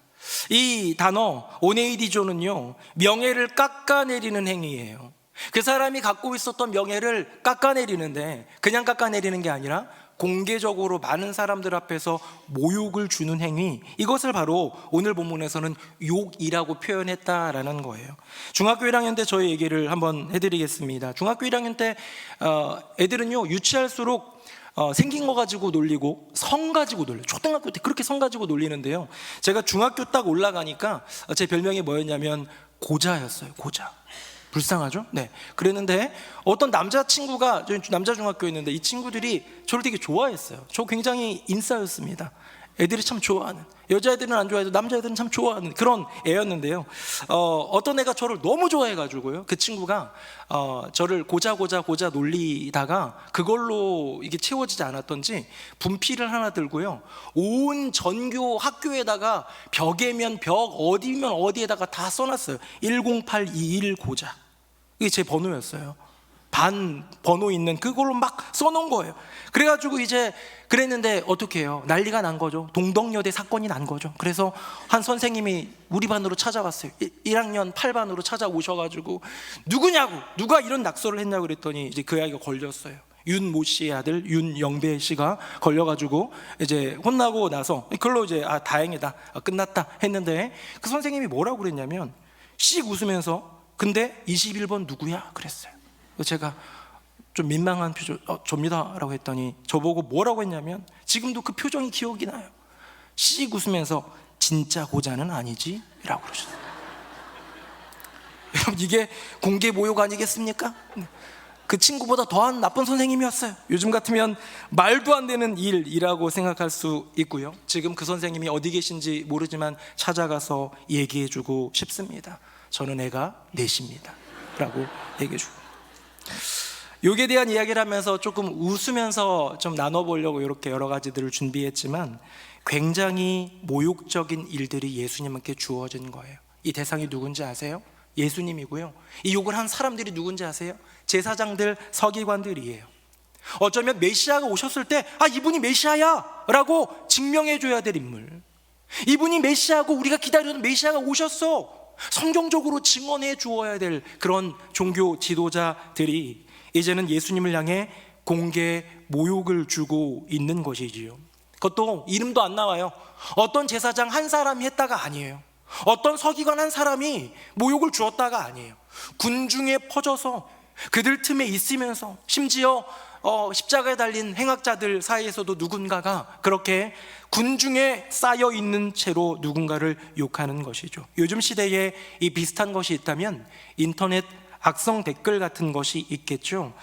이 단어 오네이디조는요, 명예를 깎아내리는 행위예요. 그 사람이 갖고 있었던 명예를 깎아내리는데, 그냥 깎아내리는 게 아니라 공개적으로 많은 사람들 앞에서 모욕을 주는 행위, 이것을 바로 오늘 본문에서는 욕이라고 표현했다라는 거예요. 중학교 1학년 때 저희 얘기를 한번 해드리겠습니다. 중학교 1학년 때 애들은요, 유치할수록 생긴 거 가지고 놀리고 성 가지고 놀려요. 초등학교 때 그렇게 성 가지고 놀리는데요, 제가 중학교 딱 올라가니까 제 별명이 뭐였냐면 고자였어요. 고자. 불쌍하죠? 네. 그랬는데 어떤 남자친구가, 저희 남자 중학교였는데 이 친구들이 저를 되게 좋아했어요. 저 굉장히 인싸였습니다. 애들이 참 좋아하는, 여자애들은 안 좋아해도 남자애들은 참 좋아하는 그런 애였는데요, 어떤 애가 저를 너무 좋아해가지고요, 그 친구가 저를 고자 놀리다가 그걸로 이게 채워지지 않았던지 분필을 하나 들고요, 온 전교 학교에다가 벽에면 벽, 어디면 어디에다가 다 써놨어요. 10821 고자. 이게 제 번호였어요. 반 번호 있는 그걸로 막 써놓은 거예요. 그래가지고 이제 그랬는데 어떻게 해요? 난리가 난 거죠. 동덕여대 사건이 난 거죠. 그래서 한 선생님이 우리 반으로 찾아왔어요. 1학년 8반으로 찾아오셔가지고 누구냐고, 누가 이런 낙서를 했냐고 그랬더니 이제 그 아이가 걸렸어요. 윤모 씨의 아들 윤영배 씨가 걸려가지고 이제 혼나고 나서 그걸로 이제 다행이다, 끝났다 했는데, 그 선생님이 뭐라고 그랬냐면 씩 웃으면서 근데 21번 누구야? 그랬어요. 제가 좀 민망한 표정, 접니다 라고 했더니 저보고 뭐라고 했냐면, 지금도 그 표정이 기억이 나요. 씩 웃으면서 진짜 고자는 아니지? 라고 그러셨어요. 여러분, 이게 공개 모욕 아니겠습니까? 그 친구보다 더한 나쁜 선생님이었어요. 요즘 같으면 말도 안 되는 일이라고 생각할 수 있고요. 지금 그 선생님이 어디 계신지 모르지만 찾아가서 얘기해주고 싶습니다. 저는 애가 넷입니다 라고 얘기해주고, 욕에 대한 이야기를 하면서 조금 웃으면서 좀 나눠보려고 이렇게 여러 가지들을 준비했지만, 굉장히 모욕적인 일들이 예수님께 주어진 거예요. 이 대상이 누군지 아세요? 예수님이고요. 이 욕을 한 사람들이 누군지 아세요? 제사장들, 서기관들이에요. 어쩌면 메시아가 오셨을 때 이분이 메시아야 라고 증명해줘야 될 인물, 이분이 메시아고 우리가 기다리던 메시아가 오셨어, 성경적으로 증언해 주어야 될 그런 종교 지도자들이 이제는 예수님을 향해 공개 모욕을 주고 있는 것이지요. 그것도 이름도 안 나와요. 어떤 제사장 한 사람이 했다가 아니에요. 어떤 서기관 한 사람이 모욕을 주었다가 아니에요. 군중에 퍼져서 그들 틈에 있으면서, 심지어 십자가에 달린 행악자들 사이에서도 누군가가 그렇게 군중에 쌓여 있는 채로 누군가를 욕하는 것이죠. 요즘 시대에 이 비슷한 것이 있다면 인터넷 악성 댓글 같은 것이 있겠죠.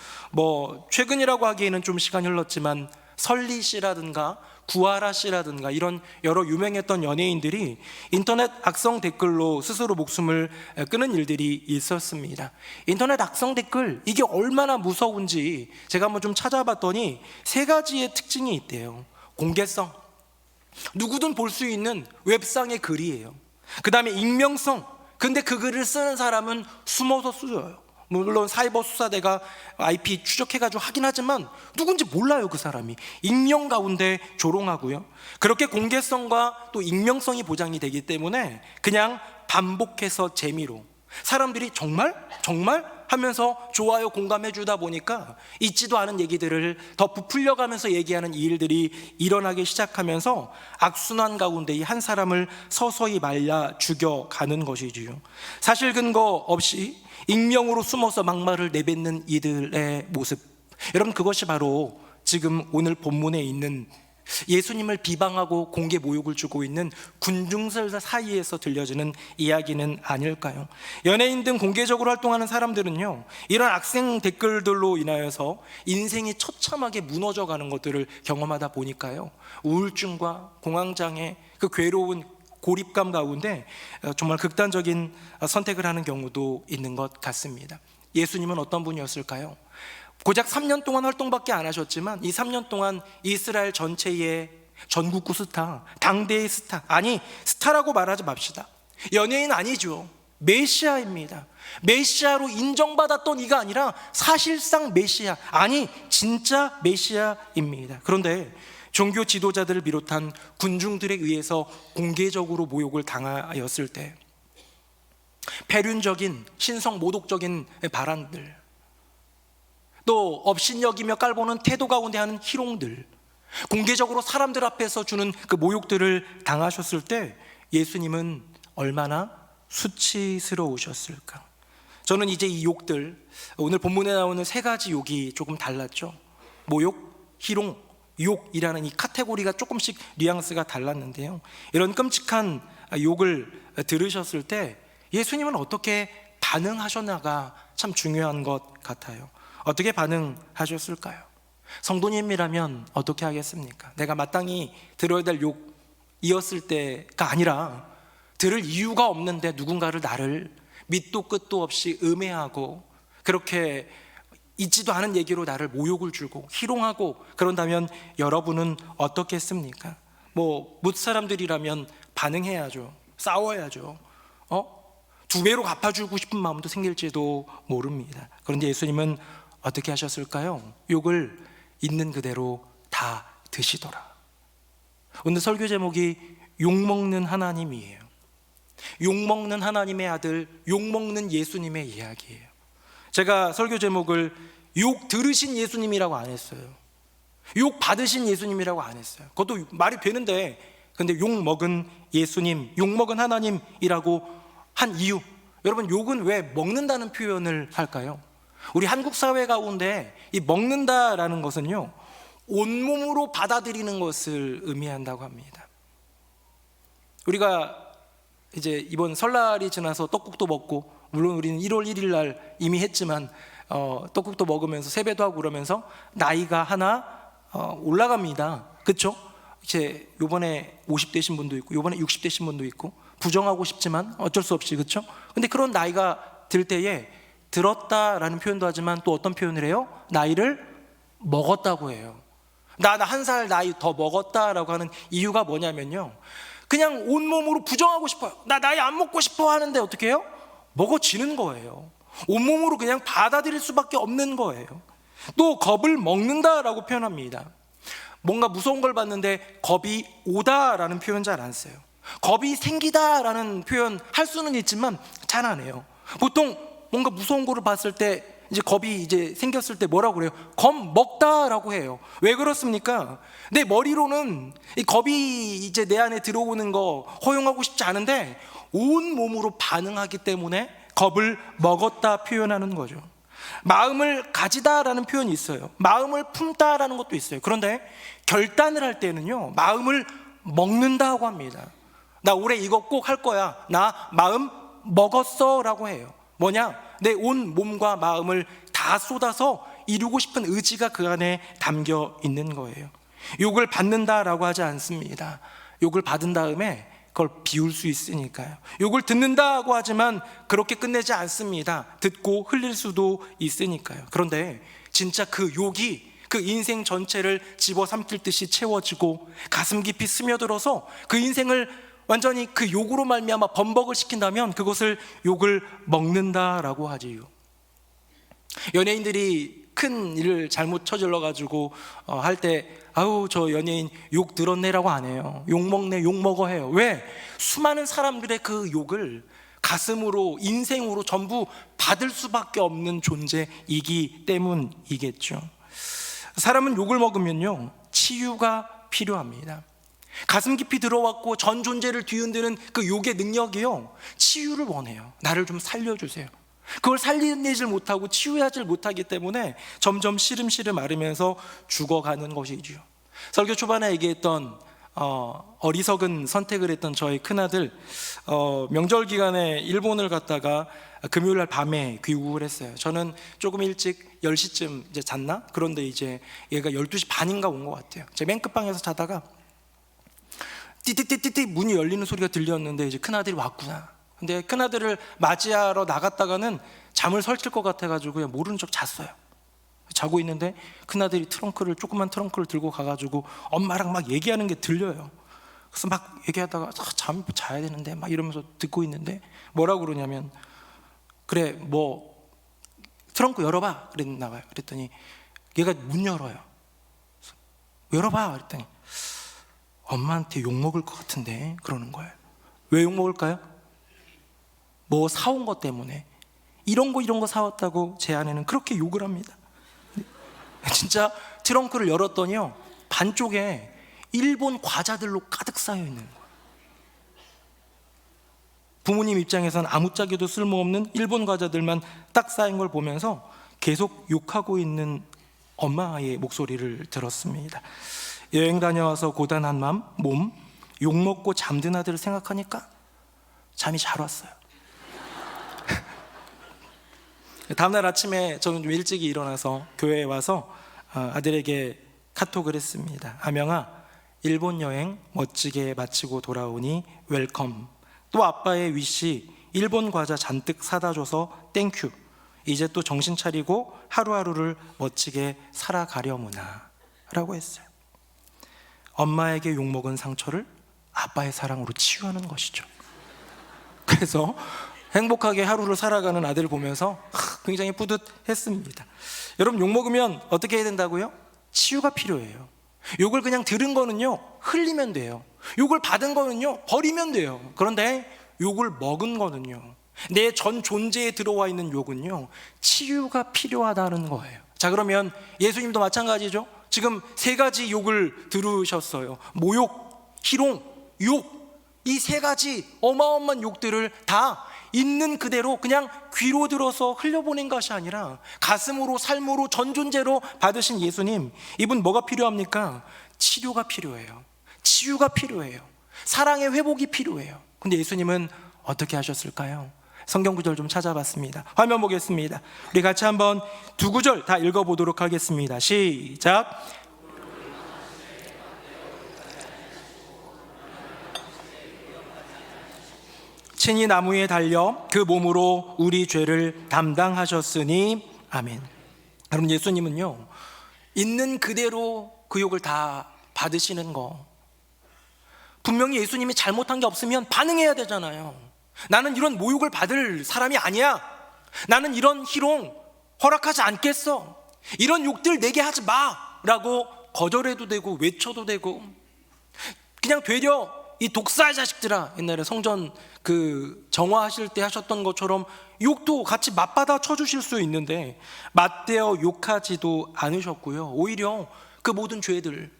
최근이라고 하기에는 좀 시간이 흘렀지만 설리 씨라든가 구하라 씨라든가 이런 여러 유명했던 연예인들이 인터넷 악성 댓글로 스스로 목숨을 끊은 일들이 있었습니다. 인터넷 악성 댓글, 이게 얼마나 무서운지 제가 한번 좀 찾아봤더니 3가지의 특징이 있대요. 공개성, 누구든 볼 수 있는 웹상의 글이에요. 그 다음에 익명성, 근데 그 글을 쓰는 사람은 숨어서 쓰여요. 물론 사이버 수사대가 IP 추적해가지고 하긴 하지만 누군지 몰라요. 그 사람이 익명 가운데 조롱하고요. 그렇게 공개성과 또 익명성이 보장이 되기 때문에 그냥 반복해서 재미로 사람들이 정말 하면서 좋아요 공감해 주다 보니까 있지도 않은 얘기들을 더 부풀려가면서 얘기하는 이 일들이 일어나기 시작하면서 악순환 가운데 이 한 사람을 서서히 말려 죽여가는 것이지요. 사실 근거 없이 익명으로 숨어서 막말을 내뱉는 이들의 모습, 여러분, 그것이 바로 지금 오늘 본문에 있는 예수님을 비방하고 공개 모욕을 주고 있는 군중들 사이에서 들려지는 이야기는 아닐까요? 연예인 등 공개적으로 활동하는 사람들은요, 이런 악성 댓글들로 인하여서 인생이 처참하게 무너져가는 것들을 경험하다 보니까요, 우울증과 공황장애, 그 괴로운 고립감 가운데 정말 극단적인 선택을 하는 경우도 있는 것 같습니다. 예수님은 어떤 분이었을까요? 고작 3년 동안 활동밖에 안 하셨지만 이 3년 동안 이스라엘 전체의 전국구 스타, 당대의 스타, 아니 스타라고 말하지 맙시다. 연예인 아니죠. 메시아입니다. 메시아로 인정받았던 이가 아니라 사실상 메시아, 아니 진짜 메시아입니다. 그런데 종교 지도자들을 비롯한 군중들에 의해서 공개적으로 모욕을 당하였을 때 폐륜적인 신성 모독적인 발언들, 또 업신여기며 깔보는 태도 가운데 하는 희롱들, 공개적으로 사람들 앞에서 주는 그 모욕들을 당하셨을 때 예수님은 얼마나 수치스러우셨을까. 저는 이제 이 욕들, 오늘 본문에 나오는 세 가지 욕이 조금 달랐죠. 모욕, 희롱, 욕이라는 이 카테고리가 조금씩 뉘앙스가 달랐는데요, 이런 끔찍한 욕을 들으셨을 때 예수님은 어떻게 반응하셨나가 참 중요한 것 같아요. 어떻게 반응하셨을까요? 성도님이라면 어떻게 하겠습니까? 내가 마땅히 들어야 될 욕이었을 때가 아니라 들을 이유가 없는데 누군가를 나를 밑도 끝도 없이 음해하고 그렇게 있지도 않은 얘기로 나를 모욕을 주고 희롱하고 그런다면 여러분은 어떻겠습니까? 뭇 사람들이라면 반응해야죠. 싸워야죠. 두 배로 갚아주고 싶은 마음도 생길지도 모릅니다. 그런데 예수님은 어떻게 하셨을까요? 욕을 있는 그대로 다 드시더라. 오늘 설교 제목이 욕먹는 하나님이에요. 욕먹는 하나님의 아들, 욕먹는 예수님의 이야기예요. 제가 설교 제목을 욕 들으신 예수님이라고 안 했어요. 욕 받으신 예수님이라고 안 했어요. 그것도 말이 되는데, 근데 욕먹은 예수님, 욕먹은 하나님이라고 한 이유, 여러분 욕은 왜 먹는다는 표현을 할까요? 우리 한국 사회 가운데 이 먹는다라는 것은요, 온몸으로 받아들이는 것을 의미한다고 합니다. 우리가 이제 이번 설날이 지나서 떡국도 먹고, 물론 우리는 1월 1일 날 이미 했지만 떡국도 먹으면서 세배도 하고 그러면서 나이가 하나 올라갑니다. 그렇죠? 이제 요번에 50대신 분도 있고 요번에 60대신 분도 있고, 부정하고 싶지만 어쩔 수 없이, 그렇죠? 근데 그런 나이가 들 때에 들었다라는 표현도 하지만 또 어떤 표현을 해요? 나이를 먹었다고 해요. 나 한 살 나이 더 먹었다라고 하는 이유가 뭐냐면요, 그냥 온몸으로 부정하고 싶어요. 나 나이 안 먹고 싶어 하는데 어떻게 해요? 먹어지는 거예요. 온몸으로 그냥 받아들일 수밖에 없는 거예요. 또 겁을 먹는다라고 표현합니다. 뭔가 무서운 걸 봤는데 겁이 오다라는 표현 잘 안 써요. 겁이 생기다라는 표현 할 수는 있지만 잘 안 해요. 보통 뭔가 무서운 거를 봤을 때 이제 겁이 이제 생겼을 때 뭐라고 그래요? 겁 먹다라고 해요. 왜 그렇습니까? 내 머리로는 이 겁이 이제 내 안에 들어오는 거 허용하고 싶지 않은데 온 몸으로 반응하기 때문에 겁을 먹었다 표현하는 거죠. 마음을 가지다라는 표현이 있어요. 마음을 품다라는 것도 있어요. 그런데 결단을 할 때는요, 마음을 먹는다고 합니다. 나 올해 이거 꼭 할 거야. 나 마음 먹었어 라고 해요. 뭐냐? 내 온 몸과 마음을 다 쏟아서 이루고 싶은 의지가 그 안에 담겨 있는 거예요. 욕을 받는다라고 하지 않습니다. 욕을 받은 다음에 그걸 비울 수 있으니까요. 욕을 듣는다고 하지만 그렇게 끝내지 않습니다. 듣고 흘릴 수도 있으니까요. 그런데 진짜 그 욕이 그 인생 전체를 집어삼킬 듯이 채워지고 가슴 깊이 스며들어서 그 인생을 완전히 그 욕으로 말미암아 범벅을 시킨다면 그것을 욕을 먹는다라고 하지요. 연예인들이 큰 일을 잘못 저질러 가지고 할 때 아우 저 연예인 욕 들었네라고 안 해요. 욕 먹네, 욕 먹어 해요. 왜? 수많은 사람들의 그 욕을 가슴으로, 인생으로 전부 받을 수밖에 없는 존재이기 때문이겠죠. 사람은 욕을 먹으면요, 치유가 필요합니다. 가슴 깊이 들어왔고 전 존재를 뒤흔드는 그 욕의 능력이요, 치유를 원해요. 나를 좀 살려주세요. 그걸 살려내질 못하고 치유하지 못하기 때문에 점점 시름시름 앓으면서 죽어가는 것이죠. 설교 초반에 얘기했던 어리석은 선택을 했던 저희 큰아들, 명절 기간에 일본을 갔다가 금요일 날 밤에 귀국을 했어요. 저는 조금 일찍 10시쯤 이제 잤나? 그런데 이제 얘가 12시 반인가 온 것 같아요. 제가 맨 끝방에서 자다가 띠띠띠띠띠 문이 열리는 소리가 들렸는데 이제 큰아들이 왔구나. 근데 큰아들을 맞이하러 나갔다가는 잠을 설칠 것 같아가지고 그냥 모르는 척 잤어요. 자고 있는데 큰아들이 조그만 트렁크를 들고 가가지고 엄마랑 막 얘기하는 게 들려요. 그래서 막 얘기하다가 잠 자야 되는데 막 이러면서 듣고 있는데 뭐라고 그러냐면, 그래 뭐 트렁크 열어봐 그랬나 봐요. 그랬더니 얘가 문 열어요. 열어봐. 그랬더니 엄마한테 욕먹을 것 같은데 그러는 거예요. 왜 욕먹을까요? 뭐 사온 것 때문에. 이런 거 사왔다고 제 아내는 그렇게 욕을 합니다. 진짜 트렁크를 열었더니요, 반쪽에 일본 과자들로 가득 쌓여 있는 거예요. 부모님 입장에서는 아무짝에도 쓸모없는 일본 과자들만 딱 쌓인 걸 보면서 계속 욕하고 있는 엄마의 목소리를 들었습니다. 여행 다녀와서 고단한 몸, 욕먹고 잠든 아들을 생각하니까 잠이 잘 왔어요. 다음날 아침에 저는 좀 일찍 일어나서 교회에 와서 아들에게 카톡을 했습니다. 아명아, 일본 여행 멋지게 마치고 돌아오니 웰컴. 또 아빠의 위시, 일본 과자 잔뜩 사다 줘서 땡큐. 이제 또 정신 차리고 하루하루를 멋지게 살아가려무나 라고 했어요. 엄마에게 욕먹은 상처를 아빠의 사랑으로 치유하는 것이죠. 그래서 행복하게 하루를 살아가는 아들을 보면서 굉장히 뿌듯했습니다. 여러분, 욕먹으면 어떻게 해야 된다고요? 치유가 필요해요. 욕을 그냥 들은 거는요, 흘리면 돼요. 욕을 받은 거는요, 버리면 돼요. 그런데 욕을 먹은 거는요, 내 전 존재에 들어와 있는 욕은요, 치유가 필요하다는 거예요. 자, 그러면 예수님도 마찬가지죠. 지금 세 가지 욕을 들으셨어요. 모욕, 희롱, 욕. 이 세 가지 어마어마한 욕들을 다 있는 그대로 그냥 귀로 들어서 흘려보낸 것이 아니라 가슴으로, 삶으로, 전 존재로 받으신 예수님, 이분 뭐가 필요합니까? 치료가 필요해요. 치유가 필요해요. 사랑의 회복이 필요해요. 근데 예수님은 어떻게 하셨을까요? 성경 구절 좀 찾아봤습니다. 화면 보겠습니다. 우리 같이 한번 두 구절 다 읽어보도록 하겠습니다. 시작. 친히 나무에 달려 그 몸으로 우리 죄를 담당하셨으니 아멘. 여러분, 예수님은요, 있는 그대로 그 욕을 다 받으시는 거. 분명히 예수님이 잘못한 게 없으면 반응해야 되잖아요. 나는 이런 모욕을 받을 사람이 아니야. 나는 이런 희롱 허락하지 않겠어. 이런 욕들 내게 하지 마 라고 거절해도 되고 외쳐도 되고, 그냥 되려 이 독사의 자식들아, 옛날에 성전 정화하실 때 하셨던 것처럼 욕도 같이 맞받아 쳐주실 수 있는데 맞대어 욕하지도 않으셨고요. 오히려 그 모든 죄들,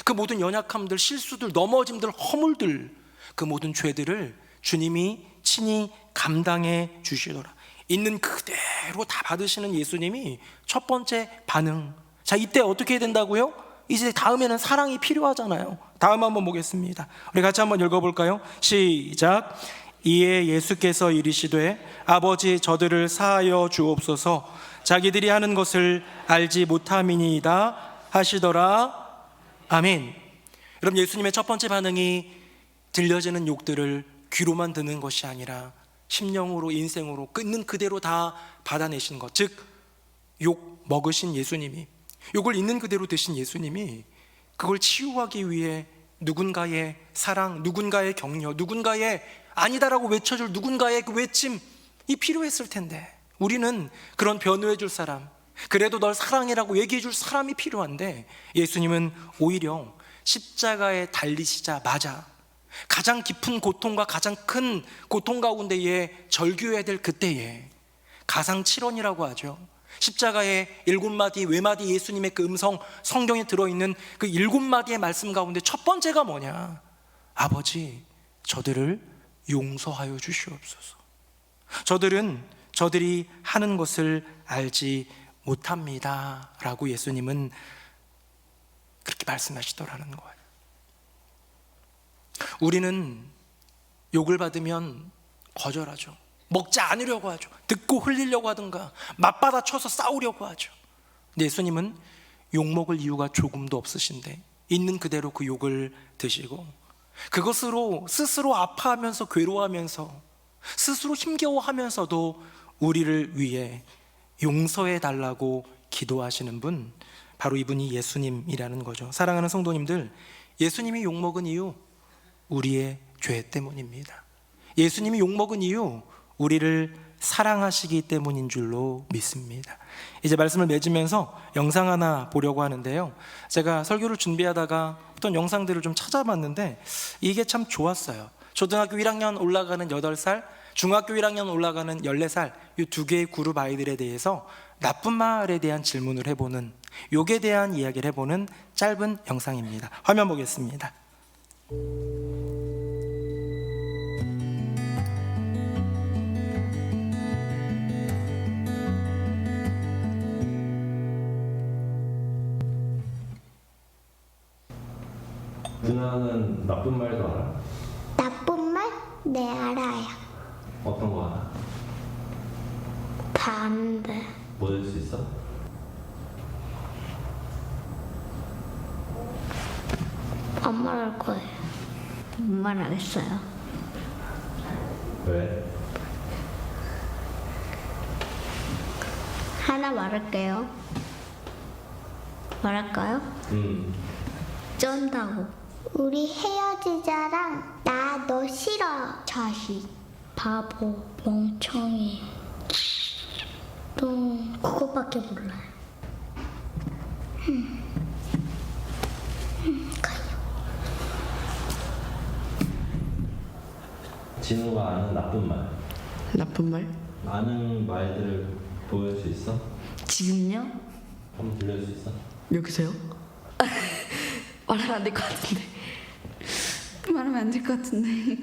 그 모든 연약함들, 실수들, 넘어짐들, 허물들, 그 모든 죄들을 주님이 친히 감당해 주시더라. 있는 그대로 다 받으시는 예수님이 첫 번째 반응. 자, 이때 어떻게 해야 된다고요? 이제 다음에는 사랑이 필요하잖아요. 다음 한번 보겠습니다. 우리 같이 한번 읽어볼까요? 시작. 이에 예수께서 이르시되 아버지, 저들을 사하여 주옵소서. 자기들이 하는 것을 알지 못함이니이다 하시더라. 아멘. 여러분, 예수님의 첫 번째 반응이 들려지는 욕들을 귀로만 듣는 것이 아니라 심령으로, 인생으로 있는 그대로 다 받아내신 것. 즉, 욕 먹으신 예수님이, 욕을 있는 그대로 드신 예수님이 그걸 치유하기 위해 누군가의 사랑, 누군가의 격려, 누군가의 아니다라고 외쳐줄 누군가의 그 외침이 필요했을 텐데, 우리는 그런 변호해줄 사람, 그래도 널 사랑해라고 얘기해줄 사람이 필요한데, 예수님은 오히려 십자가에 달리시자마자 가장 깊은 고통과 가장 큰 고통 가운데에 절규해야 될 그때에 가상칠언이라고 하죠. 십자가의 7마디 외마디 예수님의 그 음성, 성경에 들어있는 그 7마디의 말씀 가운데 첫 번째가 뭐냐? 아버지, 저들을 용서하여 주시옵소서. 저들이 하는 것을 알지 못합니다 라고 예수님은 그렇게 말씀하시더라는 거예요. 우리는 욕을 받으면 거절하죠. 먹지 않으려고 하죠. 듣고 흘리려고 하든가 맞받아 쳐서 싸우려고 하죠. 근데 예수님은 욕먹을 이유가 조금도 없으신데 있는 그대로 그 욕을 드시고 그것으로 스스로 아파하면서 괴로워하면서 스스로 힘겨워하면서도 우리를 위해 용서해 달라고 기도하시는 분, 바로 이분이 예수님이라는 거죠. 사랑하는 성도님들, 예수님이 욕먹은 이유 우리의 죄 때문입니다. 예수님이 욕먹은 이유 우리를 사랑하시기 때문인 줄로 믿습니다. 이제 말씀을 맺으면서 영상 하나 보려고 하는데요. 제가 설교를 준비하다가 어떤 영상들을 좀 찾아봤는데 이게 참 좋았어요. 초등학교 1학년 올라가는 8살, 중학교 1학년 올라가는 14살 이 두 개의 그룹 아이들에 대해서 나쁜 말에 대한 질문을 해보는, 욕에 대한 이야기를 해보는 짧은 영상입니다. 화면 보겠습니다. 누나는 나쁜 말도 알아? 나쁜 말? 네, 알아요. 어떤 거 알아? 반대. 뭐 될 수 있어? 안 말할 거예요. 말 안 했어요. 왜? 하나 말할게요. 말할까요? 쩐다고. 우리 헤어지자랑 나 너 싫어. 자식, 바보, 멍청이. 또 그거밖에 몰라요. 가요. 진우가 아는 나쁜 말, 나쁜 말? 아는 말들을 보여줄 수 있어? 지금요? 한번 들려줄 수 있어? 여기서요? 말하면 안 될 것 같은데. 말하면 안 될 것 같은데.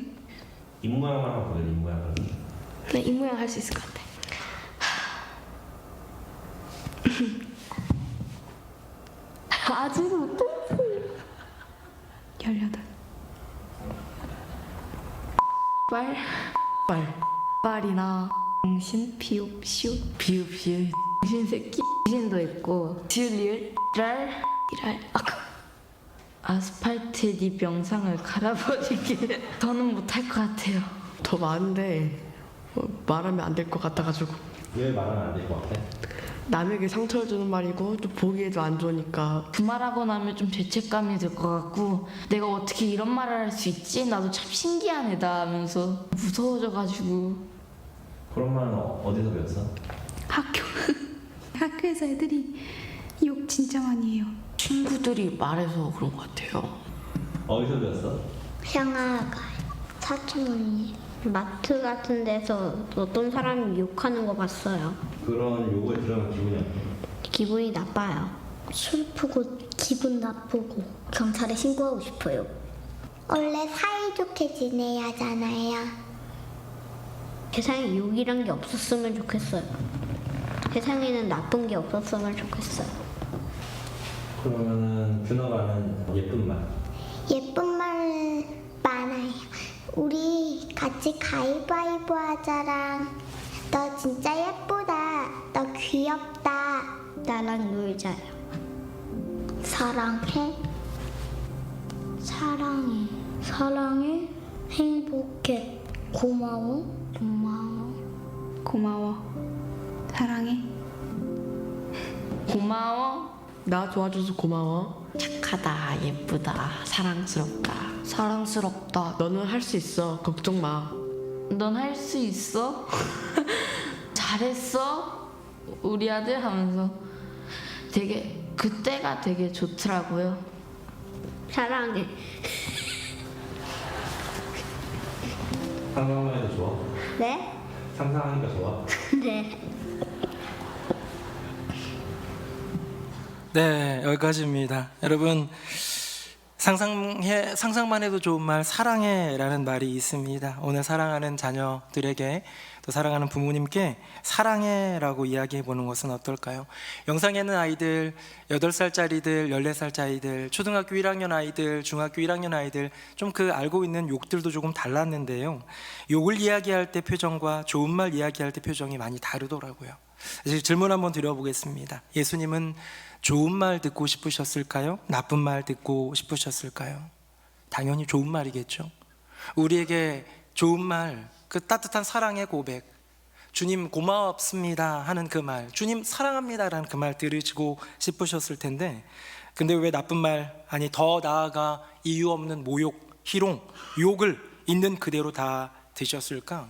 입 모양만 한번 보여줘. 입 모양만. 네, 이 모양 할 수 있을 것 같아. 아직 못했어. 18. 빨이나 정신, 비읍, 시옷, 비읍. 정신 새끼, 정신도 있고 지을 리을, 이랄, 아스팔트에 네 명상을 갈아버리게 더는 못할 것 같아요. 더 많은데 말하면 안 될 것 같아가지고. 왜 말하면 안 될 것 같아? 남에게 상처를 주는 말이고 또 보기에도 안 좋으니까. 그 말하고 나면 좀 죄책감이 들 것 같고 내가 어떻게 이런 말을 할 수 있지? 나도 참 신기한 애다 하면서 무서워져가지고. 그런 말은 어디서 배웠어? 학교에서 애들이 욕 진짜 많이 해요. 친구들이 말해서 그런 것 같아요. 어디서 배웠어? 형아가 사촌 언니 마트 같은 데서 어떤 사람이 욕하는 거 봤어요. 그런 욕을 들으면 기분이 어때? 기분이 나빠요. 슬프고 기분 나쁘고 경찰에 신고하고 싶어요. 원래 사이좋게 지내야 하잖아요. 세상에 욕이란 게 없었으면 좋겠어요. 세상에는 나쁜 게 없었으면 좋겠어요. 그러면은 준호가 아는 예쁜 말. 예쁜 말 많아요. 우리 같이 가위바위보 하자랑 너 진짜 예쁘다. 너 귀엽다. 나랑 놀자요. 사랑해. 사랑해. 사랑해. 행복해. 고마워. 고마워. 사랑해. 고마워. 나 도와줘서 고마워. 착하다, 예쁘다, 사랑스럽다. 사랑스럽다. 너는 할 수 있어. 걱정 마. 넌 할 수 있어? 잘했어? 우리 아들 하면서 되게 그때가 되게 좋더라고요. 사랑해. 상상만 해도 좋아? 네? 상상하니까 좋아? 네. 네, 여기까지입니다. 여러분, 상상만 해도 좋은 말 사랑해라는 말이 있습니다. 오늘 사랑하는 자녀들에게 또 사랑하는 부모님께 사랑해라고 이야기해 보는 것은 어떨까요? 영상에는 아이들 8살짜리들, 14살짜리들, 초등학교 1학년 아이들, 중학교 1학년 아이들 좀 그 알고 있는 욕들도 조금 달랐는데요. 욕을 이야기할 때 표정과 좋은 말 이야기할 때 표정이 많이 다르더라고요. 이제 질문 한번 드려보겠습니다. 예수님은 좋은 말 듣고 싶으셨을까요? 나쁜 말 듣고 싶으셨을까요? 당연히 좋은 말이겠죠. 우리에게 좋은 말, 그 따뜻한 사랑의 고백, 주님 고맙습니다 하는 그 말, 주님 사랑합니다라는 그 말 들으시고 싶으셨을 텐데, 근데 왜 나쁜 말, 아니 더 나아가 이유 없는 모욕, 희롱, 욕을 있는 그대로 다 드셨을까?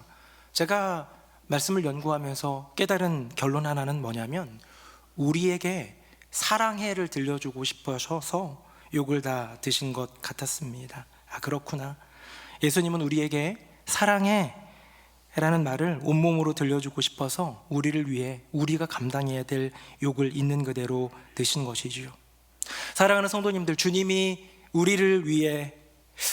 제가 말씀을 연구하면서 깨달은 결론 하나는 뭐냐면 우리에게 사랑해를 들려주고 싶으셔서 욕을 다 드신 것 같았습니다. 아, 그렇구나. 예수님은 우리에게 사랑해 라는 말을 온몸으로 들려주고 싶어서 우리를 위해 우리가 감당해야 될 욕을 있는 그대로 드신 것이지요. 사랑하는 성도님들, 주님이 우리를 위해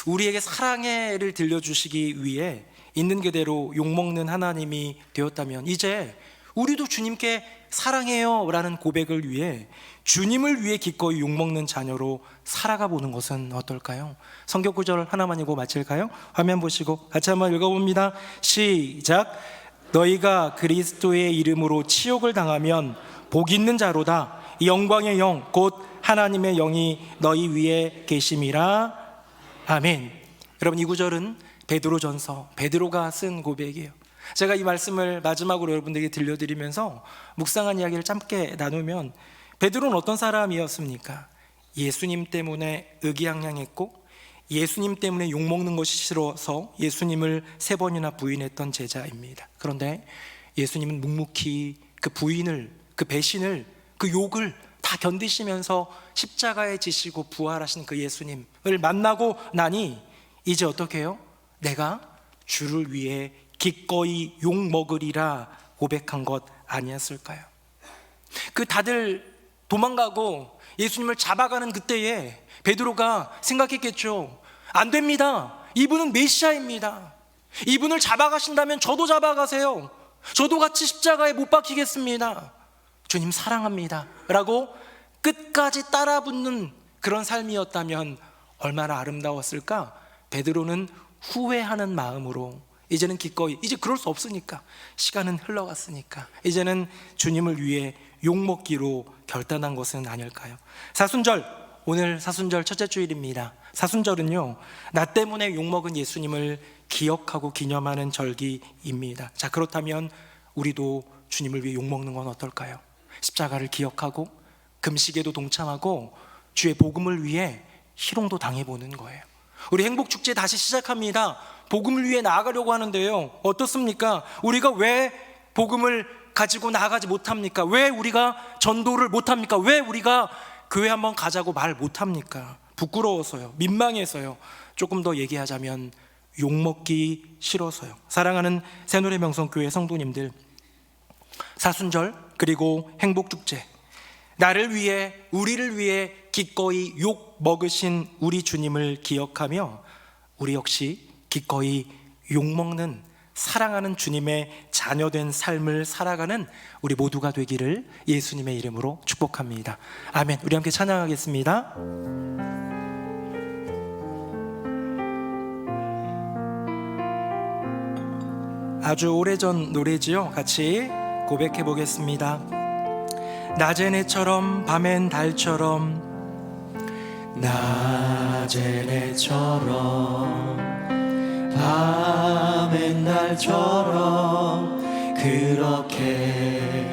우리에게 사랑해를 들려주시기 위해 있는 그대로 욕먹는 하나님이 되었다면 이제 우리도 주님께 사랑해요 라는 고백을 위해 주님을 위해 기꺼이 욕먹는 자녀로 살아가 보는 것은 어떨까요? 성경 구절 하나만 읽고 마칠까요? 화면 보시고 같이 한번 읽어봅니다. 시작. 너희가 그리스도의 이름으로 치욕을 당하면 복 있는 자로다. 이 영광의 영 곧 하나님의 영이 너희 위에 계심이라. 아멘. 여러분, 이 구절은 베드로전서, 베드로가 쓴 고백이에요. 제가 이 말씀을 마지막으로 여러분들에게 들려드리면서 묵상한 이야기를 짧게 나누면 베드로는 어떤 사람이었습니까? 예수님 때문에 의기양양했고 예수님 때문에 욕먹는 것이 싫어서 예수님을 3번이나 부인했던 제자입니다. 그런데 예수님은 묵묵히 그 부인을, 그 배신을, 그 욕을 다 견디시면서 십자가에 지시고 부활하신 그 예수님을 만나고 나니 이제 어떻게 해요? 내가 주를 위해 기꺼이 욕먹으리라 고백한 것 아니었을까요? 그 다들 도망가고 예수님을 잡아가는 그때에 베드로가 생각했겠죠. 안 됩니다. 이분은 메시아입니다. 이분을 잡아가신다면 저도 잡아가세요. 저도 같이 십자가에 못 박히겠습니다. 주님 사랑합니다 라고 끝까지 따라붙는 그런 삶이었다면 얼마나 아름다웠을까? 베드로는 후회하는 마음으로 이제는 기꺼이, 이제 그럴 수 없으니까, 시간은 흘러갔으니까 이제는 주님을 위해 욕먹기로 결단한 것은 아닐까요? 사순절, 오늘 사순절 첫째 주일입니다. 사순절은요, 나 때문에 욕먹은 예수님을 기억하고 기념하는 절기입니다. 자, 그렇다면 우리도 주님을 위해 욕먹는 건 어떨까요? 십자가를 기억하고 금식에도 동참하고 주의 복음을 위해 희롱도 당해보는 거예요. 우리 행복축제 다시 시작합니다. 복음을 위해 나아가려고 하는데요, 어떻습니까? 우리가 왜 복음을 가지고 나아가지 못합니까? 왜 우리가 전도를 못합니까? 왜 우리가 교회 한번 가자고 말 못합니까? 부끄러워서요, 민망해서요, 조금 더 얘기하자면 욕먹기 싫어서요. 사랑하는 새노래 명성교회 성도님들, 사순절 그리고 행복축제, 나를 위해, 우리를 위해 기꺼이 욕 먹으신 우리 주님을 기억하며 우리 역시 기꺼이 욕먹는, 사랑하는 주님의 자녀된 삶을 살아가는 우리 모두가 되기를 예수님의 이름으로 축복합니다. 아멘. 우리 함께 찬양하겠습니다. 아주 오래전 노래지요. 같이 고백해 보겠습니다. 낮엔 해처럼 밤엔 달처럼, 낮엔 해처럼 밤엔 달처럼 그렇게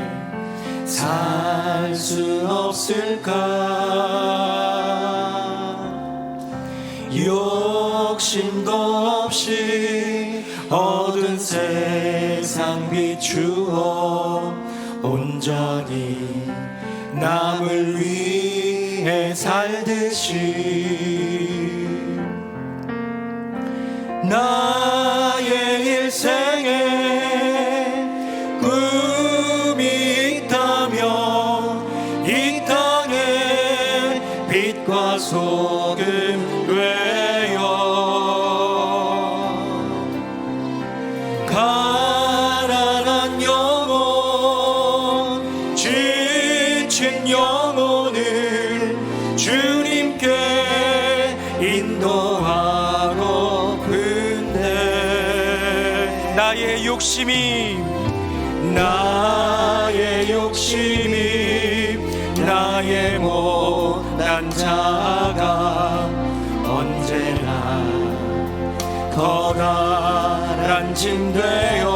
살 수 없을까? 욕심도 없이 얻은 세상 비추어 온전히 남을 위해 살듯이 나의 일생에 꿈이 있다면 이 땅에 빛과 소금 되어 가난한 영혼, 지친 영혼을 주님께 인도하고픈데 나의 욕심이 나의 못난 자가 언제나 커다란 짐 되어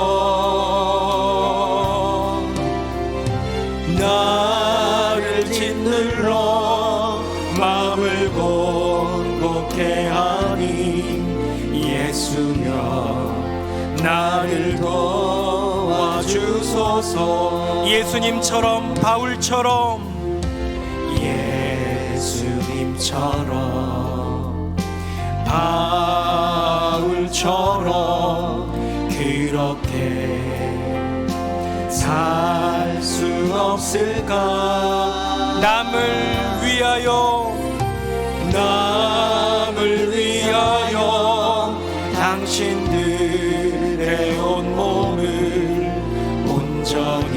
나를 짓눌러 마음을 곤곡해 하니 예수여 나를 도와주소서. 주소서. 예수님처럼 바울처럼 예수님처럼 바울처럼 그렇게 살 수 없을까? 남을 위하여 당신들의 온몸을 온전히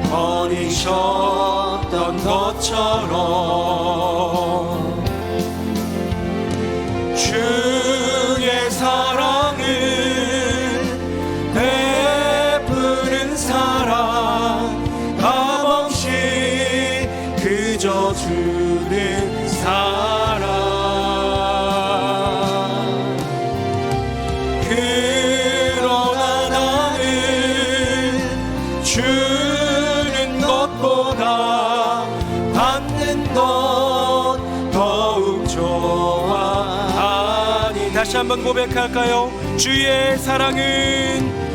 버리셨던 것처럼 주의 사랑을 베푸는 사랑 값없이 그저 주는 사랑 그러나 나는 주는 것보다 받는 것 더욱 좋아하니 다시 한번 고백할까요? 주의 사랑은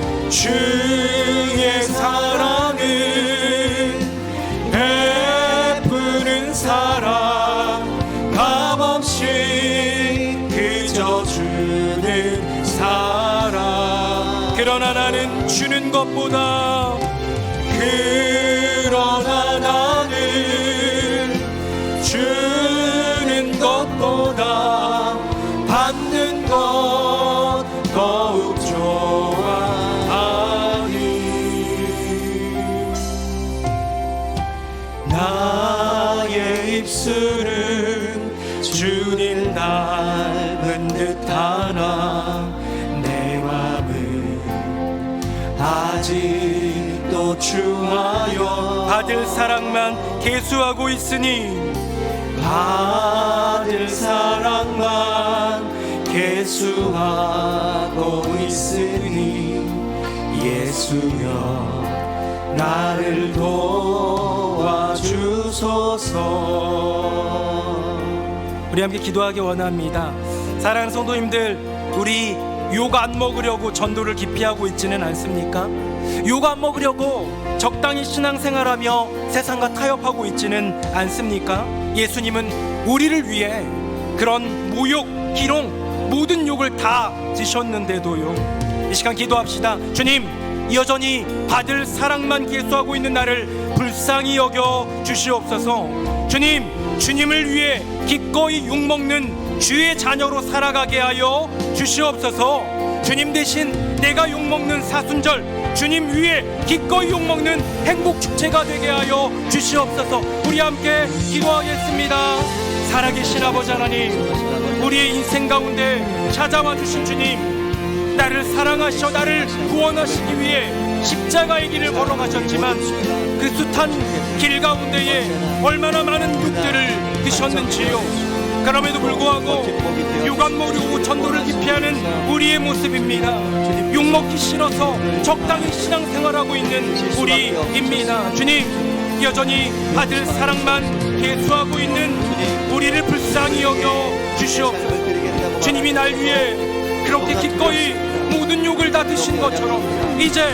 베푸는 사랑 값없이 그저 주는 사랑 그러나 나는 주는 것보다 받는 것 더욱 좋아하니 나의 입술은 주를 닮은 듯하나 내 맘은 아직도 주하여 받을 사랑만 계수하고 있으니 받을 사랑만 계수하고 있으니 예수여 나를 도와주소서. 우리 함께 기도하기 원합니다. 사랑하는 성도님들, 우리 욕 안 먹으려고 전도를 기피하고 있지는 않습니까? 욕 안 먹으려고 적당히 신앙생활하며 세상과 타협하고 있지는 않습니까? 예수님은 우리를 위해 그런 모욕, 기롱, 모든 욕을 다 지셨는데도요. 이 시간 기도합시다. 주님, 여전히 받을 사랑만 계수하고 있는 나를 불쌍히 여겨 주시옵소서. 주님, 주님을 위해 기꺼이 욕먹는 주의 자녀로 살아가게 하여 주시옵소서. 주님 대신 내가 욕먹는 사순절, 주님 위에 기꺼이 욕먹는 행복축제가 되게 하여 주시옵소서. 우리 함께 기도하겠습니다. 살아계신 아버지 하나님, 우리의 인생 가운데 찾아와 주신 주님, 나를 사랑하셔 나를 구원하시기 위해 십자가의 길을 걸어가셨지만 그 숱한 길 가운데에 얼마나 많은 육들을 드셨는지요. 그럼에도 불구하고 욕 안 먹으려고 전도를 기피하는 우리의 모습입니다. 욕 먹기 싫어서 적당히 신앙생활하고 있는 우리입니다. 주님, 여전히 받을 사랑만 계수하고 있는 우리를 불쌍히 여겨 주시옵소서. 주님이 날 위해 그렇게 기꺼이 모든 욕을 다 드신 것처럼 이제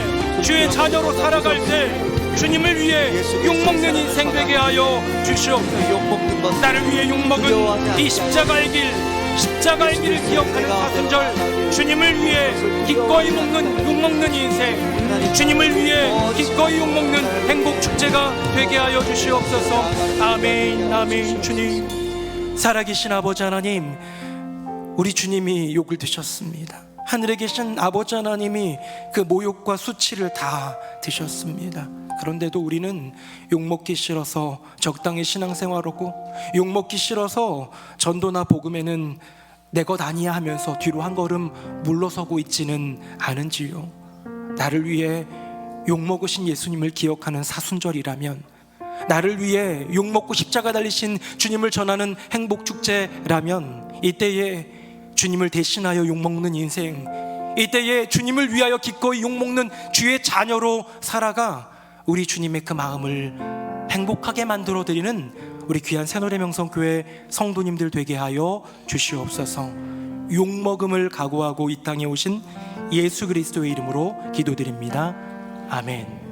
주의 자녀로 살아갈 때 주님을 위해 욕먹는 인생 되게 하여 주시옵소서. 나를 위해 욕먹은 이 십자가의 길을 기억하는 사순절, 주님을 위해 기꺼이 욕먹는 인생, 주님을 위해 기꺼이 욕먹는 행복축제가 되게 하여 주시옵소서. 아멘, 아멘. 주님, 살아계신 아버지 하나님, 우리 주님이 욕을 드셨습니다. 하늘에 계신 아버지 하나님이 그 모욕과 수치를 다 드셨습니다. 그런데도 우리는 욕먹기 싫어서 적당히 신앙생활하고 욕먹기 싫어서 전도나 복음에는 내 것 아니야 하면서 뒤로 한 걸음 물러서고 있지는 않은지요. 나를 위해 욕먹으신 예수님을 기억하는 사순절이라면, 나를 위해 욕먹고 십자가 달리신 주님을 전하는 행복축제라면, 이때에 주님을 대신하여 욕먹는 인생, 이때에 주님을 위하여 기꺼이 욕먹는 주의 자녀로 살아가 우리 주님의 그 마음을 행복하게 만들어드리는 우리 귀한 새노래명성교회 성도님들 되게 하여 주시옵소서. 욕먹음을 각오하고 이 땅에 오신 예수 그리스도의 이름으로 기도드립니다. 아멘.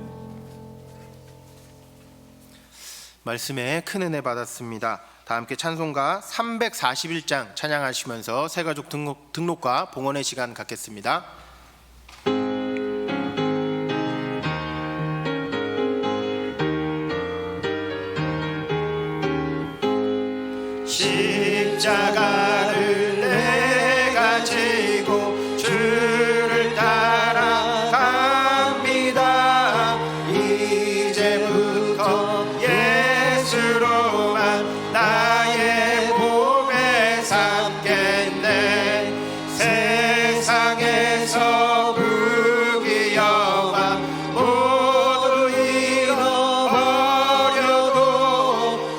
말씀에 큰 은혜 받았습니다. 다 함께 찬송가 341장 찬양하시면서 새가족 등록과 봉헌의 시간 갖겠습니다. 십자가를 내가 지고 주를 따라갑니다. 이제부터 예수로만 나의 몸에 삼겠네. 세상에서 부귀영화 모두 잃어버려도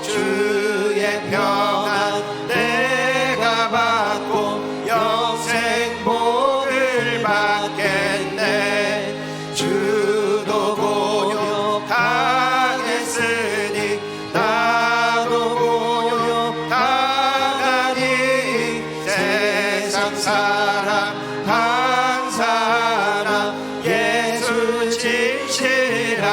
주의 평안 내가 받고 영생 복을 받겠네. 주도 곤욕 당했으니 나도 곤욕 당하니 세상 사랑 감사하나 예수 진실합니다.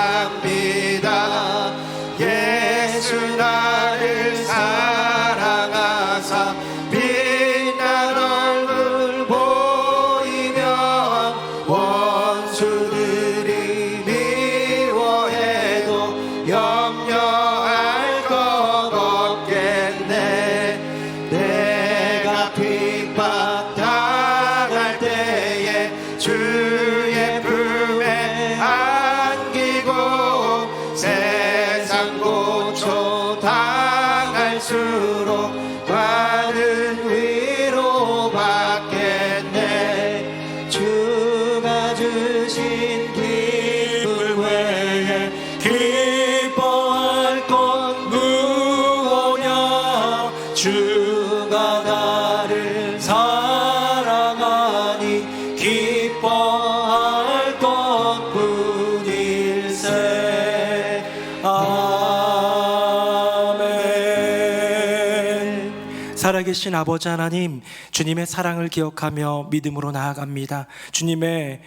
예수 나를 사랑하사 빛난 얼굴 보이면 원수들이 미워해도 염려할 것 없겠네. 내가 핍박 당할 때에 주의 품에 안기고 세상 고초 당할수록 많은 위로 받겠네. 주가 주신 기쁨 외에 기뻐할 것 무오냐. 주가 나를 사랑하니 기뻐할 것뿐일세. 아멘. 살아계신 아버지 하나님, 주님의 사랑을 기억하며 믿음으로 나아갑니다. 주님의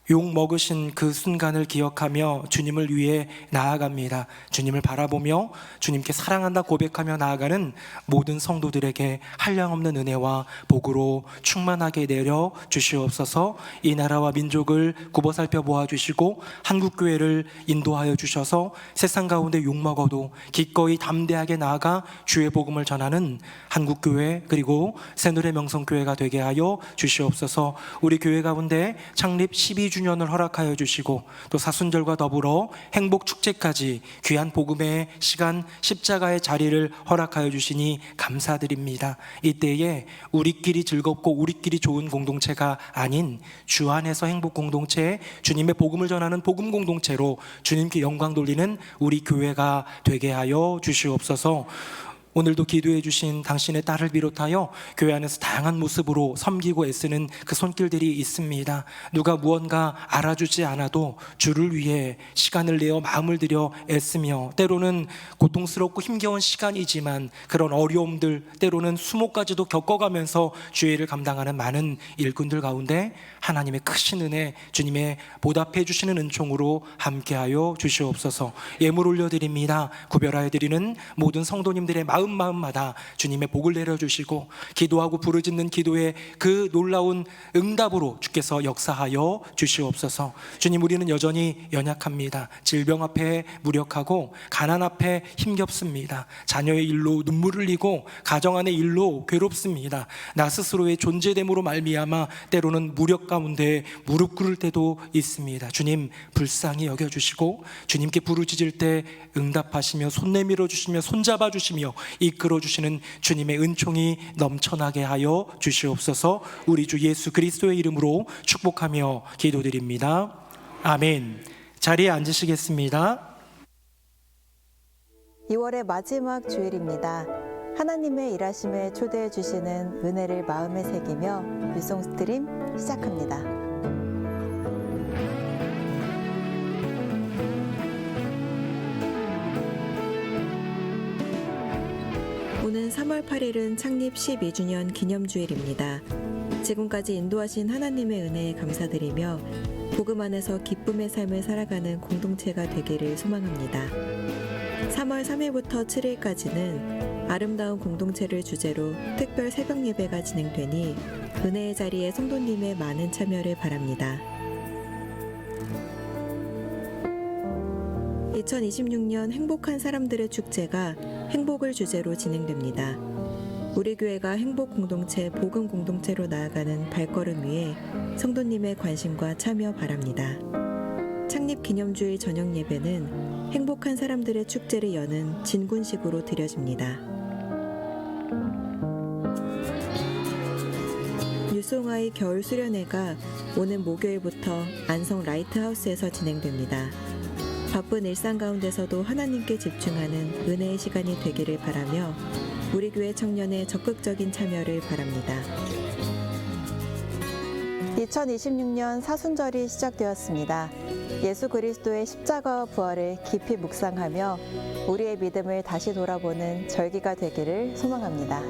욕 먹으신 그 순간을 기억하며 주님을 위해 나아갑니다. 주님을 바라보며 주님께 사랑한다 고백하며 나아가는 모든 성도들에게 한량없는 은혜와 복으로 충만하게 내려 주시옵소서. 이 나라와 민족을 굽어 살펴보아 주시고 한국교회를 인도하여 주셔서 세상 가운데 욕 먹어도 기꺼이 담대하게 나아가 주의 복음을 전하는 한국교회 그리고 새누리 명성교회가 되게 하여 주시옵소서. 우리 교회 가운데 창립 12주년을 허락하여 주시고 또 사순절과 더불어 행복축제까지 귀한 복음의 시간 십자가의 자리를 허락하여 주시니 감사드립니다. 이때에 우리끼리 즐겁고 우리끼리 좋은 공동체가 아닌 주 안에서 행복 공동체, 주님의 복음을 전하는 복음 공동체로 주님께 영광 돌리는 우리 교회가 되게 하여 주시옵소서. 오늘도 기도해 주신 당신의 딸을 비롯하여 교회 안에서 다양한 모습으로 섬기고 애쓰는 그 손길들이 있습니다. 누가 무언가 알아주지 않아도 주를 위해 시간을 내어 마음을 들여 애쓰며 때로는 고통스럽고 힘겨운 시간이지만 그런 어려움들 때로는 수모까지도 겪어가면서 주의 일을 감당하는 많은 일꾼들 가운데 하나님의 크신 은혜, 주님의 보답해 주시는 은총으로 함께하여 주시옵소서. 예물 올려드립니다. 구별하여 드리는 모든 성도님들의 마음마다 주님의 복을 내려주시고 기도하고 부르짖는 기도의 그 놀라운 응답으로 주께서 역사하여 주시옵소서. 주님, 우리는 여전히 연약합니다. 질병 앞에 무력하고 가난 앞에 힘겹습니다. 자녀의 일로 눈물을 흘리고 가정 안의 일로 괴롭습니다. 나 스스로의 존재됨으로 말미암아 때로는 무력 가운데 무릎 꿇을 때도 있습니다. 주님, 불쌍히 여겨주시고 주님께 부르짖을 때 응답하시며 손 내밀어 주시며 손잡아 주시며 이끌어 주시는 주님의 은총이 넘쳐나게 하여 주시옵소서. 우리 주 예수 그리스도의 이름으로 축복하며 기도드립니다. 아멘. 자리에 앉으시겠습니다. 2월의 마지막 주일입니다. 하나님의 일하심에 초대해 주시는 은혜를 마음에 새기며 율송 스트림 시작합니다. 오는 3월 8일은 창립 12주년 기념주일입니다. 지금까지 인도하신 하나님의 은혜에 감사드리며 복음 안에서 기쁨의 삶을 살아가는 공동체가 되기를 소망합니다. 3월 3일부터 7일까지는 아름다운 공동체를 주제로 특별 새벽 예배가 진행되니 은혜의 자리에 성도님의 많은 참여를 바랍니다. 2026년 행복한 사람들의 축제가 행복을 주제로 진행됩니다. 우리 교회가 행복 공동체, 복음 공동체로 나아가는 발걸음 위에 성도님의 관심과 참여 바랍니다. 창립 기념주일 저녁 예배는 행복한 사람들의 축제를 여는 진군식으로 드려집니다. 뉴송아이 겨울 수련회가 오는 목요일부터 안성 라이트하우스에서 진행됩니다. 바쁜 일상 가운데서도 하나님께 집중하는 은혜의 시간이 되기를 바라며 우리 교회 청년의 적극적인 참여를 바랍니다. 2026년 사순절이 시작되었습니다. 예수 그리스도의 십자가와 부활을 깊이 묵상하며 우리의 믿음을 다시 돌아보는 절기가 되기를 소망합니다.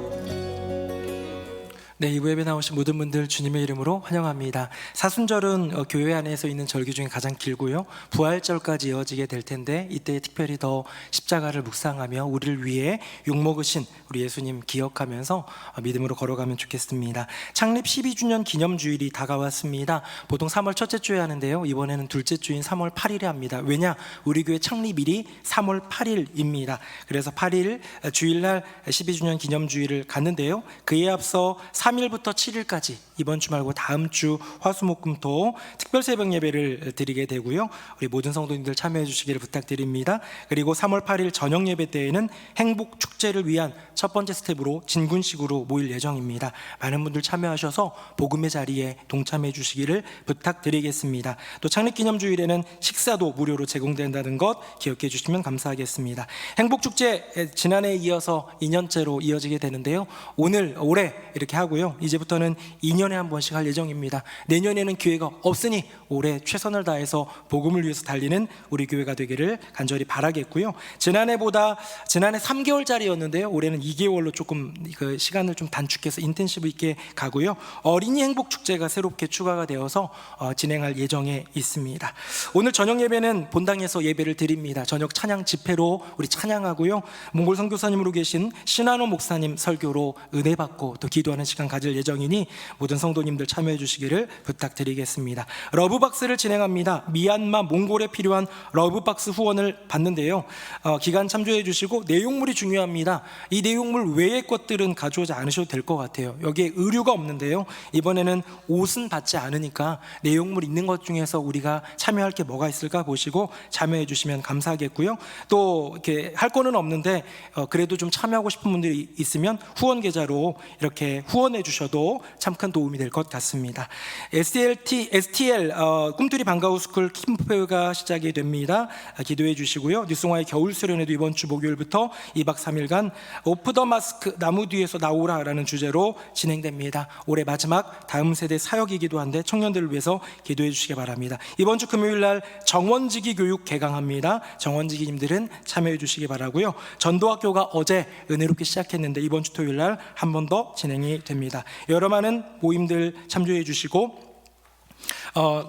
네, 이부 예배 나오신 모든 분들 주님의 이름으로 환영합니다. 사순절은 교회 안에서 있는 절기 중에 가장 길고요. 부활절까지 이어지게 될 텐데 이때 특별히 더 십자가를 묵상하며 우리를 위해 욕먹으신 우리 예수님 기억하면서 믿음으로 걸어가면 좋겠습니다. 창립 12주년 기념주일이 다가왔습니다. 보통 3월 첫째 주에 하는데요. 이번에는 둘째 주인 3월 8일에 합니다. 왜냐? 우리 교회 창립일이 3월 8일입니다. 그래서 8일 주일날 12주년 기념주일을 갔는데요. 그에 앞서 3일부터 7일까지 이번 주 말고 다음 주 화수목금토 특별 새벽 예배를 드리게 되고요. 우리 모든 성도님들 참여해 주시기를 부탁드립니다. 그리고 3월 8일 저녁 예배 때에는 행복 축제를 위한 첫 번째 스텝으로 진군식으로 모일 예정입니다. 많은 분들 참여하셔서 복음의 자리에 동참해 주시기를 부탁드리겠습니다. 또 창립 기념주일에는 식사도 무료로 제공된다는 것 기억해 주시면 감사하겠습니다. 행복 축제 지난해에 이어서 2년째로 이어지게 되는데요. 올해 이렇게 하고요. 이제부터는 2년에 한 번씩 할 예정입니다. 내년에는 기회가 없으니 올해 최선을 다해서 복음을 위해서 달리는 우리 교회가 되기를 간절히 바라겠고요. 지난해 3개월짜리였는데요. 올해는 2개월로 조금 그 시간을 좀 단축해서 인텐시브 있게 가고요. 어린이 행복 축제가 새롭게 추가가 되어서 진행할 예정에 있습니다. 오늘 저녁 예배는 본당에서 예배를 드립니다. 저녁 찬양 집회로 우리 찬양하고요. 몽골 선교사님으로 계신 신한호 목사님 설교로 은혜 받고 또 기도하는 시간 가질 예정이니 모든 성도님들 참여해 주시기를 부탁드리겠습니다. 러브박스를 진행합니다. 미얀마, 몽골에 필요한 러브박스 후원을 받는데요. 기간 참조해 주시고 내용물이 중요합니다. 이 내용물 외의 것들은 가져오지 않으셔도 될 것 같아요. 여기에 의류가 없는데요. 이번에는 옷은 받지 않으니까 내용물 있는 것 중에서 우리가 참여할 게 뭐가 있을까 보시고 참여해 주시면 감사하겠고요. 또 이렇게 할 거는 없는데 그래도 좀 참여하고 싶은 분들이 있으면 후원 계좌로 이렇게 후원해 주셔도 참 큰 도움이 될 것 같습니다. STL 꿈틀이 방과후 스쿨 캠프가 시작이 됩니다. 기도해 주시고요. 뉴송아의 겨울 수련회도 이번 주 목요일부터 2박 3일간 오프 더 마스크 나무 뒤에서 나오라라는 주제로 진행됩니다. 올해 마지막 다음 세대 사역이기도 한데 청년들을 위해서 기도해 주시기 바랍니다. 이번 주 금요일날 정원지기 교육 개강합니다. 정원지기님들은 참여해 주시기 바라고요. 전도학교가 어제 은혜롭게 시작했는데 이번 주 토요일날 한 번 더 진행이 됩니다. 여러 많은 모임들 참조해 주시고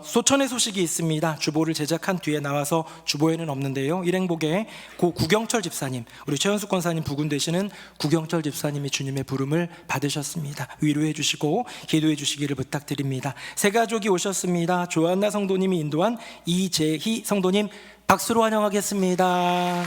소천의 소식이 있습니다. 주보를 제작한 뒤에 나와서 주보에는 없는데요. 일행복에 고 구경철 집사님, 우리 최현숙 권사님 부군 되시는 구경철 집사님이 주님의 부름을 받으셨습니다. 위로해 주시고 기도해 주시기를 부탁드립니다. 새 가족이 오셨습니다. 조한나 성도님이 인도한 이재희 성도님 박수로 환영하겠습니다.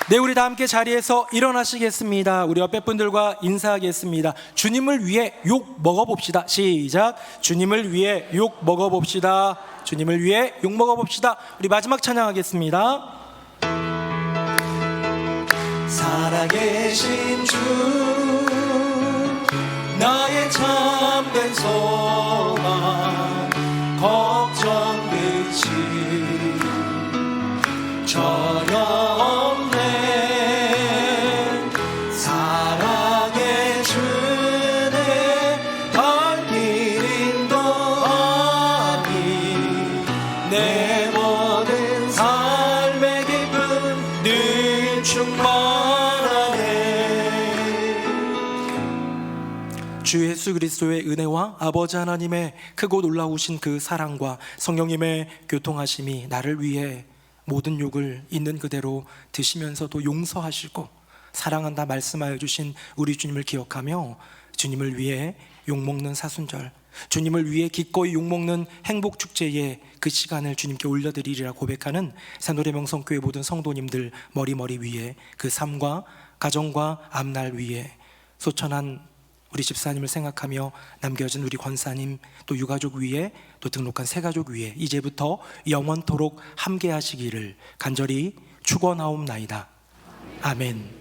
네, 우리 다 함께 자리에서 일어나시겠습니다. 우리 옆에 분들과 인사하겠습니다. 주님을 위해 욕 먹어봅시다. 시작. 주님을 위해 욕 먹어봅시다. 주님을 위해 욕 먹어봅시다. 우리 마지막 찬양하겠습니다. 살아계신 주 나의 참된 소망 걱정 끝이 전혀 없네. 사랑의 주내 발길 인도하니 내 모든 삶의 기쁨 늘 충만하네. 주 예수 그리스도의 은혜와 아버지 하나님의 크고 놀라우신 그 사랑과 성령님의 교통하심이 나를 위해 모든 욕을 있는 그대로 드시면서도 용서하시고 사랑한다 말씀하여 주신 우리 주님을 기억하며 주님을 위해 욕먹는 사순절, 주님을 위해 기꺼이 욕먹는 행복축제의 그 시간을 주님께 올려드리리라 고백하는 새노래 명성교회 모든 성도님들 머리 위에 그 삶과 가정과 앞날 위에 소천한 우리 집사님을 생각하며 남겨진 우리 권사님 또 유가족 위에 또 등록한 새가족 위에 이제부터 영원토록 함께 하시기를 간절히 축원하옵나이다. 아멘.